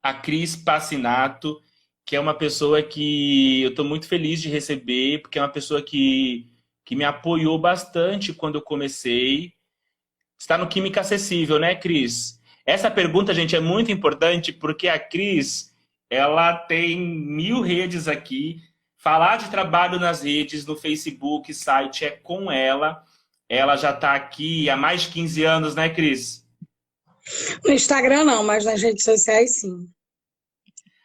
a Cris Passinato, que é uma pessoa que eu estou muito feliz de receber, porque é uma pessoa que me apoiou bastante quando eu comecei. Está no Química Acessível, né, Cris? Essa pergunta, gente, é muito importante, porque a Cris, ela tem 1000 redes aqui. Falar de trabalho nas redes, no Facebook, site, é com ela. Ela já está aqui há mais de 15 anos, né, Cris? No Instagram não, mas nas redes sociais sim.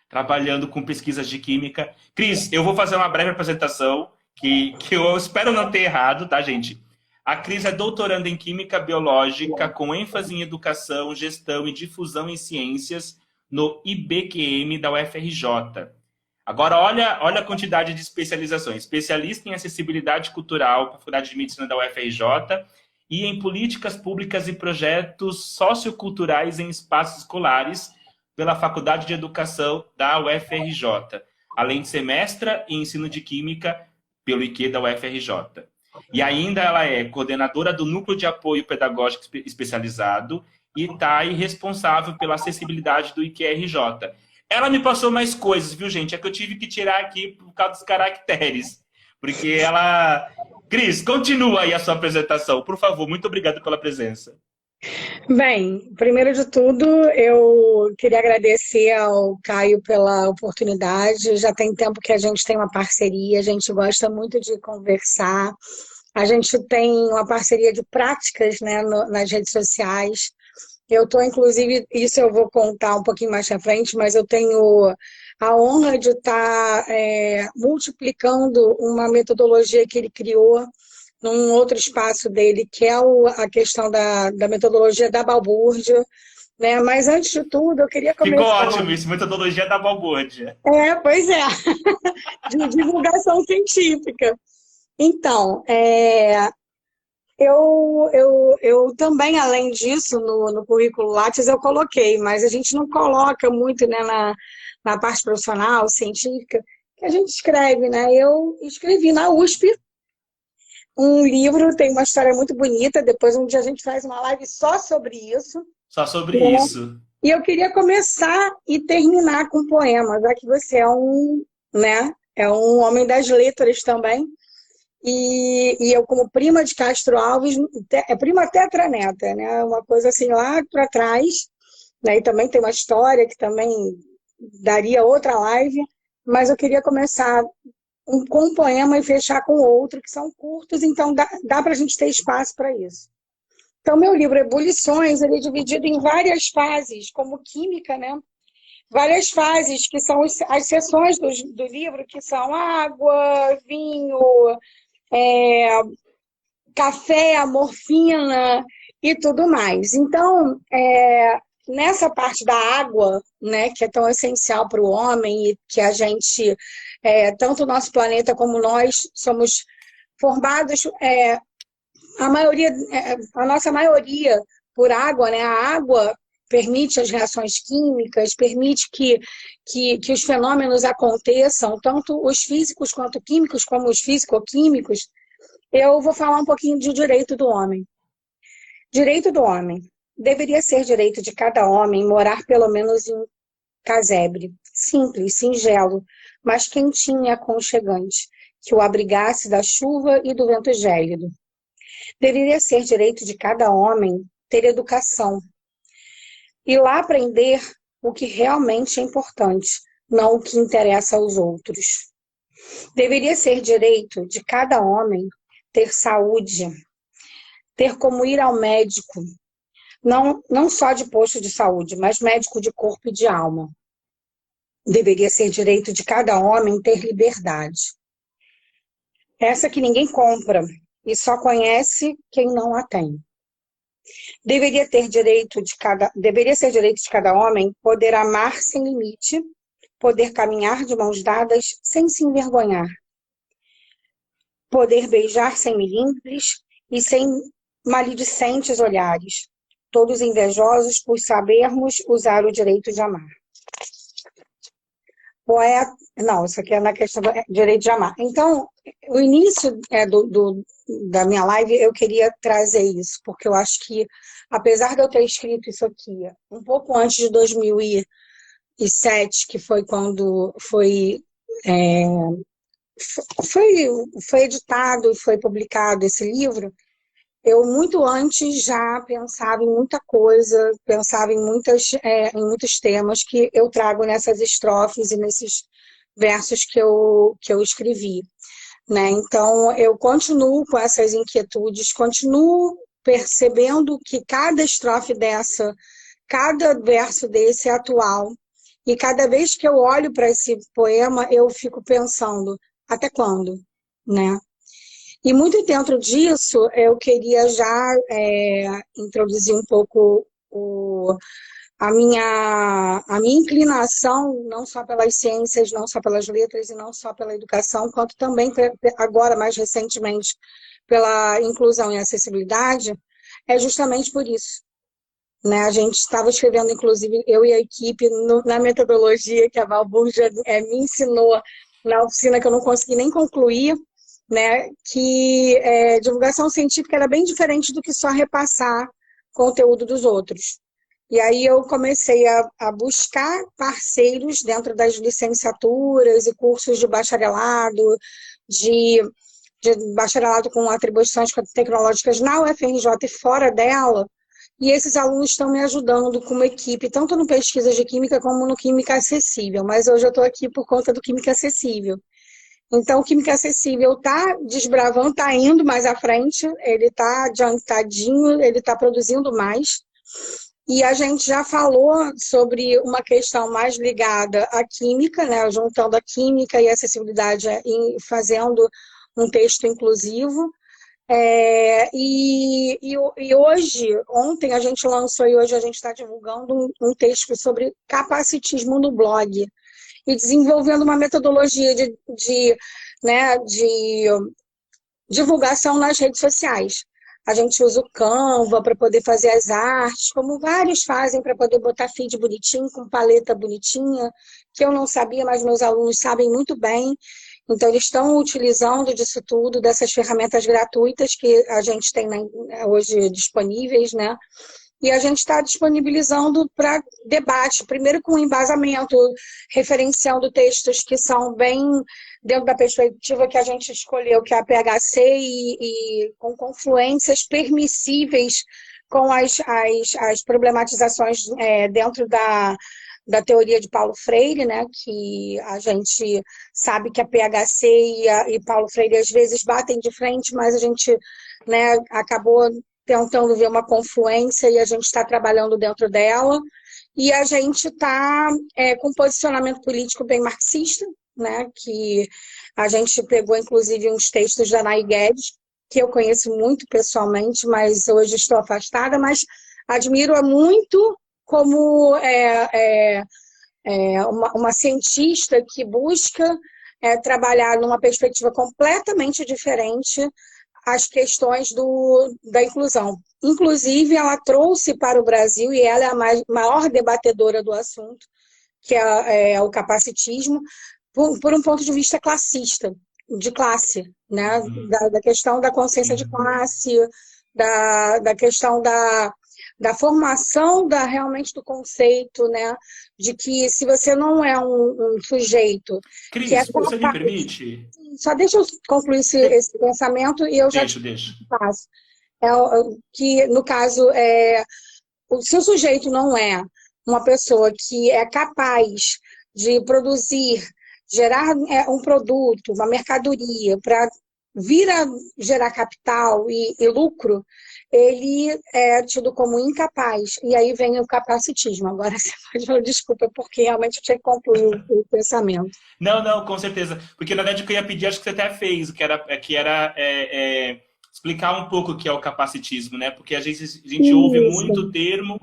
Trabalhando com pesquisas de química. Cris, eu vou fazer uma breve apresentação, que eu espero não ter errado, tá, gente? A Cris é doutoranda em Química Biológica, com ênfase em Educação, Gestão e Difusão em Ciências, no IBQM da UFRJ. Agora, olha a quantidade de especializações. Especialista em Acessibilidade Cultural, Faculdade de Medicina da UFRJ, e em Políticas Públicas e Projetos Socioculturais em Espaços Escolares, pela Faculdade de Educação da UFRJ, além de ser mestra em Ensino de Química pelo IQ da UFRJ. E ainda ela é coordenadora do Núcleo de Apoio Pedagógico Especializado e está aí responsável pela acessibilidade do IQRJ. Ela me passou mais coisas, viu, gente? É que eu tive que tirar aqui por causa dos caracteres. Porque ela... Cris, continua aí a sua apresentação, por favor. Muito obrigado pela presença. Bem, primeiro de tudo, eu queria agradecer ao Caio pela oportunidade. Já tem tempo que a gente tem uma parceria, a gente gosta muito de conversar. A gente tem uma parceria de práticas, né, nas redes sociais. Eu estou, inclusive, isso eu vou contar um pouquinho mais à frente, mas eu tenho a honra de estar multiplicando uma metodologia que ele criou num outro espaço dele, que é a questão da metodologia da balbúrdia, né? Mas antes de tudo, eu queria começar... Ficou ótimo isso, metodologia da balbúrdia. Pois é, de divulgação científica. Então, eu também, além disso, no currículo Lattes eu coloquei, mas a gente não coloca muito, né, na parte profissional, científica, que a gente escreve, né? Eu escrevi na USP um livro, tem uma história muito bonita, depois um dia a gente faz uma live só sobre isso. Só sobre isso. E eu queria começar e terminar com um poema, já que você é um homem das letras também. E eu, como prima de Castro Alves, é prima tetraneta, né? Uma coisa assim lá para trás, né? E também tem uma história que também daria outra live, mas eu queria começar com um poema e fechar com outro, que são curtos, então dá para a gente ter espaço para isso. Então, meu livro Ebulições, ele é dividido em várias fases, como química, né? Várias fases, que são as seções do livro, que são água, vinho, café, a morfina e tudo mais. Então, nessa parte da água, né, que é tão essencial para o homem e que a gente, tanto o nosso planeta como nós, somos formados, a nossa maioria por água, né? A água permite as reações químicas, permite que os fenômenos aconteçam, tanto os físicos quanto químicos, como os físico-químicos. Eu vou falar um pouquinho de direito do homem. Direito do homem. Deveria ser direito de cada homem morar pelo menos em um casebre, simples, singelo, mas quentinho e aconchegante, que o abrigasse da chuva e do vento gélido. Deveria ser direito de cada homem ter educação, e lá aprender o que realmente é importante, não o que interessa aos outros. Deveria ser direito de cada homem ter saúde, ter como ir ao médico, não só de posto de saúde, mas médico de corpo e de alma. Deveria ser direito de cada homem ter liberdade. Essa que ninguém compra e só conhece quem não a tem. Deveria ser direito de cada homem poder amar sem limite, poder caminhar de mãos dadas sem se envergonhar, poder beijar sem melindres e sem maledicentes olhares, todos invejosos por sabermos usar o direito de amar. Poeta... Não, isso aqui é na questão do direito de amar. Então, o início da minha live, eu queria trazer isso, porque eu acho que, apesar de eu ter escrito isso aqui um pouco antes de 2007, que foi quando foi editado e foi publicado esse livro, eu muito antes já pensava em muita coisa, pensava em muitos temas que eu trago nessas estrofes e nesses versos que eu escrevi, né? Então, eu continuo com essas inquietudes, continuo percebendo que cada estrofe dessa, cada verso desse é atual, e cada vez que eu olho para esse poema, eu fico pensando, até quando, né? E muito dentro disso, eu queria já introduzir um pouco a minha inclinação, não só pelas ciências, não só pelas letras e não só pela educação, quanto também, agora, mais recentemente, pela inclusão e acessibilidade, é justamente por isso. Né? A gente estava escrevendo, inclusive, eu e a equipe, na metodologia que a Valburja me ensinou na oficina, que eu não consegui nem concluir, né, que divulgação científica era bem diferente do que só repassar conteúdo dos outros. E aí eu comecei a buscar parceiros dentro das licenciaturas e cursos de bacharelado, de bacharelado com atribuições tecnológicas na UFRJ e fora dela, e esses alunos estão me ajudando como equipe, tanto no pesquisa de química como no química acessível, mas hoje eu estou aqui por conta do química acessível. Então, o Química Acessível está desbravando, está indo mais à frente, ele está adiantadinho, ele está produzindo mais. E a gente já falou sobre uma questão mais ligada à química, né, juntando a química e a acessibilidade e fazendo um texto inclusivo. E hoje, ontem a gente lançou e hoje a gente está divulgando um texto sobre capacitismo no blog. E desenvolvendo uma metodologia de divulgação nas redes sociais. A gente usa o Canva para poder fazer as artes, como vários fazem para poder botar feed bonitinho, com paleta bonitinha, que eu não sabia, mas meus alunos sabem muito bem. Então, eles estão utilizando disso tudo, dessas ferramentas gratuitas que a gente tem hoje disponíveis, né? E a gente está disponibilizando para debate, primeiro com embasamento, referenciando textos que são bem dentro da perspectiva que a gente escolheu, que é a PHC, e com confluências permissíveis com as problematizações dentro da teoria de Paulo Freire, né, que a gente sabe que a PHC e Paulo Freire às vezes batem de frente, mas a gente, né, acabou tentando ver uma confluência e a gente está trabalhando dentro dela. E a gente está com um posicionamento político bem marxista, né, que a gente pegou, inclusive, uns textos da Nay Guedes, que eu conheço muito pessoalmente, mas hoje estou afastada, mas admiro-a muito como uma cientista que busca trabalhar numa perspectiva completamente diferente as questões da inclusão. Inclusive, ela trouxe para o Brasil, e ela é a maior debatedora do assunto, que é o capacitismo, por um ponto de vista classista, de classe, né? Da questão da consciência de classe, da questão da formação realmente do conceito, né? De que se você não é um sujeito... Cris, que você me permite? Só deixa eu concluir esse pensamento e eu já faço. Que, no caso, se o sujeito não é uma pessoa que é capaz de produzir, gerar um produto, uma mercadoria, para vir a gerar capital e lucro, ele é tido como incapaz. E aí vem o capacitismo. Agora você pode falar, desculpa, porque realmente eu tinha que concluir o pensamento. Não, com certeza. Porque, na verdade, o que eu ia pedir, acho que você até fez, que era explicar um pouco o que é o capacitismo, né? Porque a gente ouve muito o termo,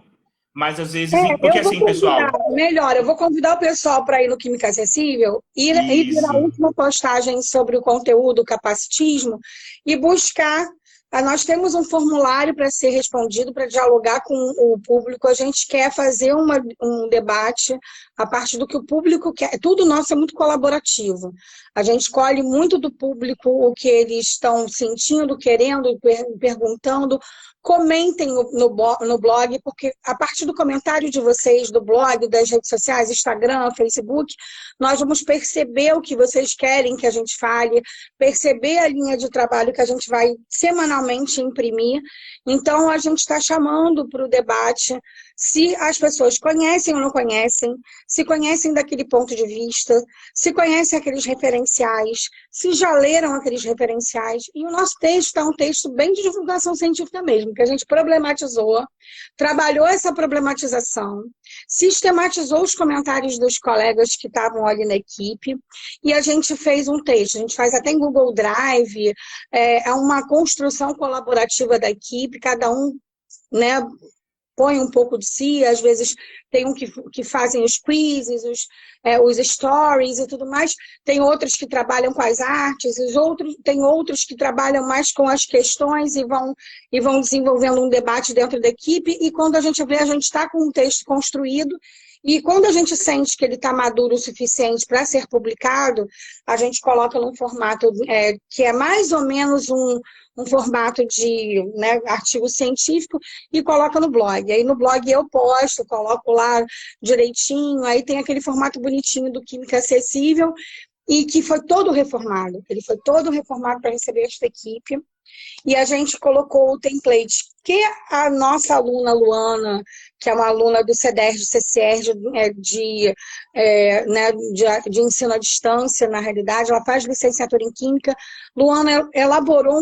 Mas às vezes, porque Eu vou assim, pessoal, convidar, melhor, eu vou convidar o pessoal para ir no Química Acessível e ver a isso. última postagem sobre o conteúdo capacitismo e buscar. Nós temos um formulário para ser respondido, para dialogar com o público. A gente quer fazer um debate a partir do que o público quer. Tudo nosso é muito colaborativo. A gente escolhe muito do público o que eles estão sentindo, querendo, perguntando. Comentem no blog, porque a partir do comentário de vocês, do blog, das redes sociais, Instagram, Facebook, nós vamos perceber o que vocês querem que a gente fale, perceber a linha de trabalho que a gente vai semanalmente imprimir. Então, a gente está chamando para o debate se as pessoas conhecem ou não conhecem, se conhecem daquele ponto de vista, se conhecem aqueles referenciais, se já leram aqueles referenciais. E o nosso texto é um texto bem de divulgação científica mesmo, que a gente problematizou, trabalhou essa problematização, sistematizou os comentários dos colegas que estavam ali na equipe, e a gente fez um texto. A gente faz até em Google Drive, é uma construção colaborativa da equipe, cada um, né, põe um pouco de si, às vezes tem um que fazem os quizzes, os stories e tudo mais, tem outros que trabalham com as artes, tem outros que trabalham mais com as questões e vão desenvolvendo um debate dentro da equipe, e quando a gente vê, a gente está com um texto construído, e quando a gente sente que ele está maduro o suficiente para ser publicado, a gente coloca num formato que é mais ou menos um formato de, né, artigo científico, e coloca no blog. Aí no blog eu posto, coloco lá direitinho, aí tem aquele formato bonitinho do Química Acessível, e que foi todo reformado. Ele foi todo reformado para receber esta equipe. E a gente colocou o template que a nossa aluna Luana, que é uma aluna do CEDERJ, CCR, de ensino à distância, na realidade, ela faz licenciatura em Química. Luana elaborou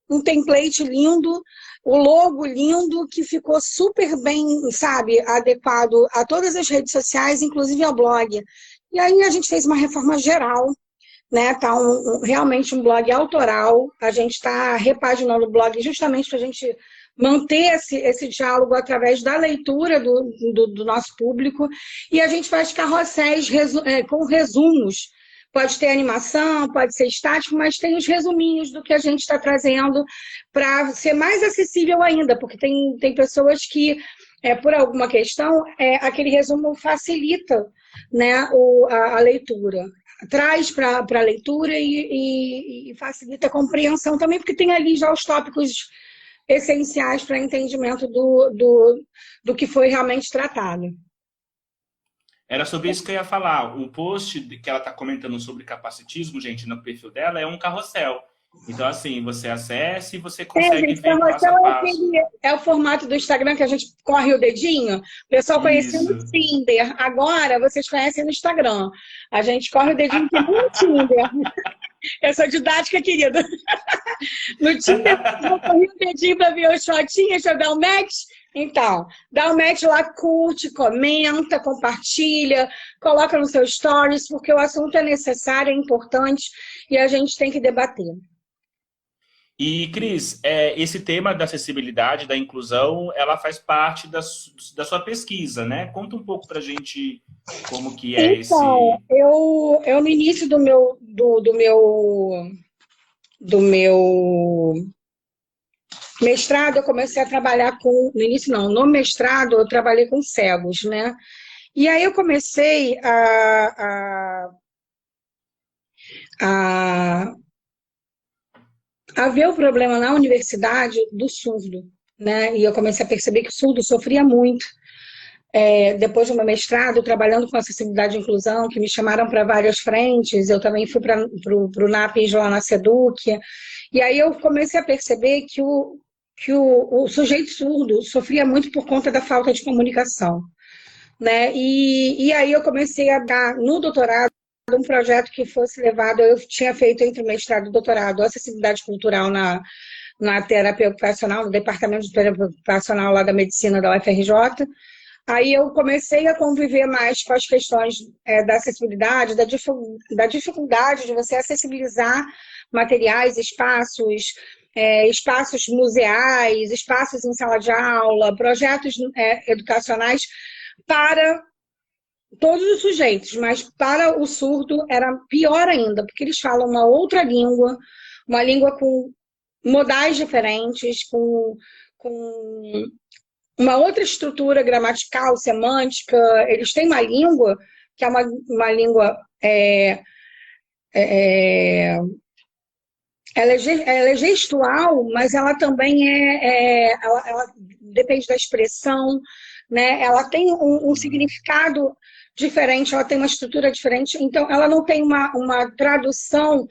um template lindo, o logo lindo, que ficou super bem, sabe, adequado a todas as redes sociais, inclusive ao blog. E aí a gente fez uma reforma geral, né? Tá realmente um blog autoral. A gente está repaginando o blog justamente para a gente manter esse diálogo através da leitura do nosso público. E a gente faz carrosséis com resumos. Pode ter animação, pode ser estático, mas tem os resuminhos do que a gente está trazendo para ser mais acessível ainda, porque tem pessoas que, por alguma questão, aquele resumo facilita, né, a leitura. Traz para a leitura e facilita a compreensão também, porque tem ali já os tópicos essenciais para entendimento do que foi realmente tratado. Era sobre isso que eu ia falar. O post que ela está comentando sobre capacitismo, gente, no perfil dela, é um carrossel. Então, assim, você acessa e você consegue ver passo a passo. É o formato do Instagram que a gente corre o dedinho. O pessoal conhecia no Tinder. Agora, vocês conhecem no Instagram. A gente corre o dedinho que nem no Tinder. Essa didática, querida. No Tinder, eu corri o dedinho para ver os fotinhas, para dar um match. Então, dá um match lá, curte, comenta, compartilha, coloca no seu stories, porque o assunto é necessário, é importante e a gente tem que debater. E, Cris, esse tema da acessibilidade, da inclusão, ela faz parte da sua pesquisa, né? Conta um pouco pra gente como que é esse... Então, eu no início do meu mestrado, eu comecei a trabalhar com... No início não, no mestrado eu trabalhei com cegos, né? E aí eu comecei a ver o problema na universidade do surdo, né? E eu comecei a perceber que o surdo sofria muito. Depois do meu mestrado, trabalhando com acessibilidade e inclusão, que me chamaram para várias frentes, eu também fui para o NAPES lá na SEDUC, e aí eu comecei a perceber que o sujeito surdo sofria muito por conta da falta de comunicação, né? E aí eu comecei a dar, no doutorado, um projeto que fosse levado, eu tinha feito entre o mestrado e o doutorado, acessibilidade cultural na terapia ocupacional, no departamento de terapia ocupacional lá da medicina da UFRJ. Aí eu comecei a conviver mais com as questões da acessibilidade, da dificuldade de você acessibilizar materiais, espaços, espaços museais, espaços em sala de aula, projetos educacionais para todos os sujeitos, mas para o surdo era pior ainda, porque eles falam uma outra língua, uma língua com modais diferentes, com uma outra estrutura gramatical, semântica. Eles têm uma língua que é uma língua ela é gestual, mas ela também ela depende da expressão, né? Ela tem um significado diferente, ela tem uma estrutura diferente, então ela não tem uma tradução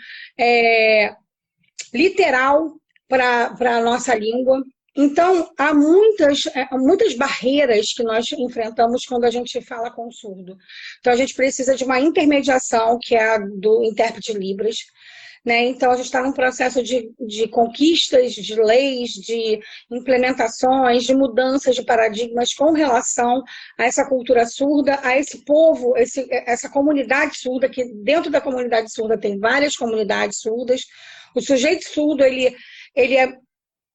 literal para a nossa língua. Então, há muitas barreiras que nós enfrentamos quando a gente fala com o surdo. Então, a gente precisa de uma intermediação, que é a do intérprete de Libras, né? Então, a gente está num processo de conquistas, de leis, de implementações, de mudanças de paradigmas com relação a essa cultura surda, a esse povo, essa comunidade surda, que dentro da comunidade surda tem várias comunidades surdas. O sujeito surdo, ele é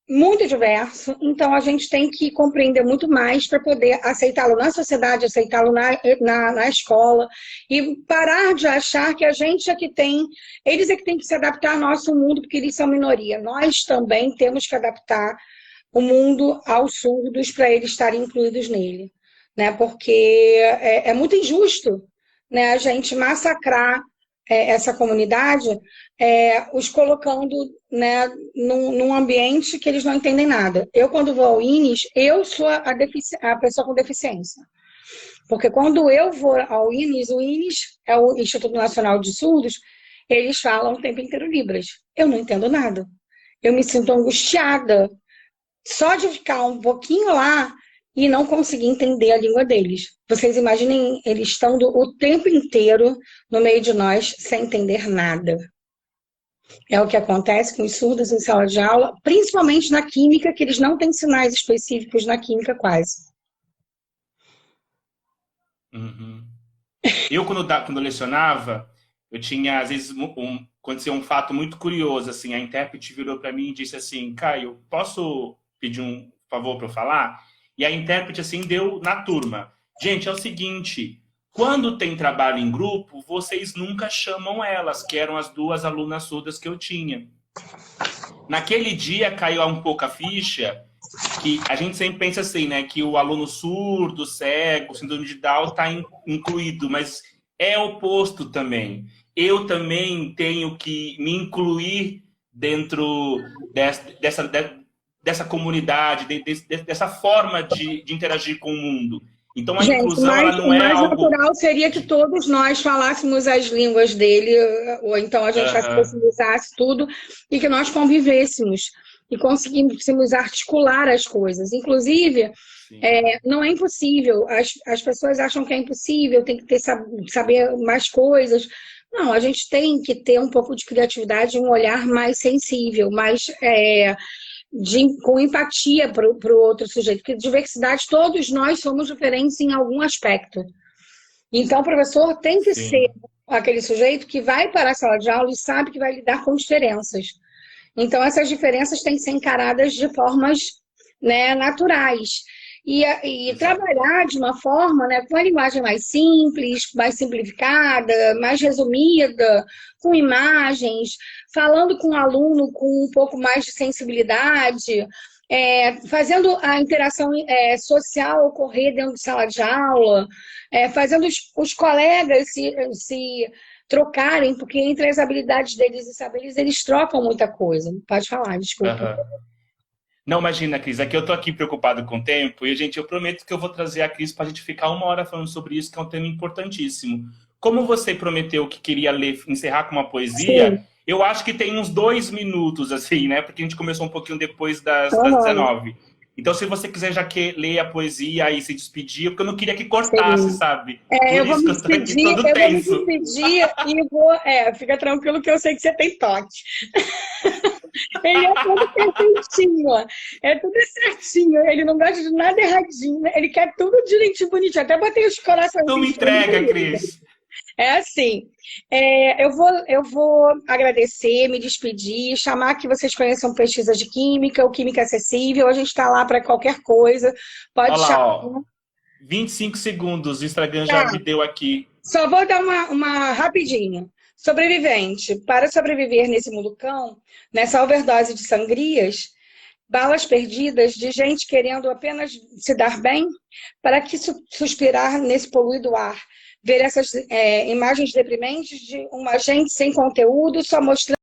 muito diverso, então a gente tem que compreender muito mais para poder aceitá-lo na sociedade, aceitá-lo na escola, e parar de achar que a gente é que tem, eles é que tem que se adaptar ao nosso mundo, porque eles são minoria. Nós também temos que adaptar o mundo aos surdos para eles estarem incluídos nele, né? Porque é muito injusto, né, a gente massacrar essa comunidade, os colocando, né, num ambiente que eles não entendem nada. Eu, quando vou ao INES, eu sou a pessoa com deficiência. Porque quando eu vou ao INES, o INES é o Instituto Nacional de Surdos, eles falam o tempo inteiro Libras. Eu não entendo nada. Eu me sinto angustiada só de ficar um pouquinho lá e não conseguir entender a língua deles. Vocês imaginem eles estando o tempo inteiro no meio de nós sem entender nada. É o que acontece com os surdos em sala de aula, principalmente na química, que eles não têm sinais específicos na química quase. Uhum. Eu, quando eu lecionava, eu tinha, às vezes, aconteceu um fato muito curioso, assim, a intérprete virou para mim e disse assim, Caio, posso pedir um favor para eu falar? E a intérprete, assim, deu na turma. Gente, é o seguinte, quando tem trabalho em grupo, vocês nunca chamam elas, que eram as duas alunas surdas que eu tinha. Naquele dia caiu um pouco a ficha, que a gente sempre pensa assim, né, que o aluno surdo, cego, síndrome de Down está incluído, mas é oposto também. Eu também tenho que me incluir dentro dessa comunidade, dessa forma de interagir com o mundo. Então, a inclusão ela não é algo... O mais natural seria que todos nós falássemos as línguas dele, ou então a gente facilitasse tudo, e que nós convivêssemos e conseguíssemos articular as coisas. Inclusive, não é impossível. As pessoas acham que é impossível, tem que saber mais coisas. Não, a gente tem que ter um pouco de criatividade, um olhar mais sensível, mais... com empatia para o outro sujeito, porque diversidade, todos nós somos diferentes em algum aspecto. Então, o professor tem que ser aquele sujeito que vai para a sala de aula e sabe que vai lidar com diferenças. Então, essas diferenças têm que ser encaradas de formas, né, naturais. E trabalhar de uma forma, né, com a linguagem mais simples, mais simplificada, mais resumida, com imagens, falando com o aluno com um pouco mais de sensibilidade, fazendo a interação social ocorrer dentro de sala de aula, fazendo os colegas se trocarem, porque entre as habilidades deles e saberes, eles trocam muita coisa. Pode falar, desculpa. Não, imagina, Cris, aqui eu tô aqui preocupado com o tempo e, gente, eu prometo que eu vou trazer a Cris para a gente ficar 1 hora falando sobre isso, que é um tema importantíssimo. Como você prometeu que queria encerrar com uma poesia, eu acho que tem uns 2 minutos, assim, né? Porque a gente começou um pouquinho depois das 19. Então, se você quiser já ler a poesia e se despedir, porque eu não queria que cortasse, sabe? Eu vou me despedir e vou... fica tranquilo que eu sei que você tem toque. Ele é tudo perfeitinho, é tudo certinho, ele não gosta de nada erradinho, ele quer tudo direitinho, bonitinho, até botei os corações. Não me entrega, Cris. É assim, eu vou agradecer, me despedir, chamar que vocês conheçam Pesquisa de Química, o Química Acessível, a gente está lá para qualquer coisa, pode Olha lá, chamar. ó. 25 segundos, o Instagram já Tá, me deu aqui. só vou dar uma rapidinha. Sobrevivente, para sobreviver nesse mundo cão, nessa overdose de sangrias, balas perdidas de gente querendo apenas se dar bem, para que suspirar nesse poluído ar? Ver essas imagens deprimentes de uma gente sem conteúdo, só mostrando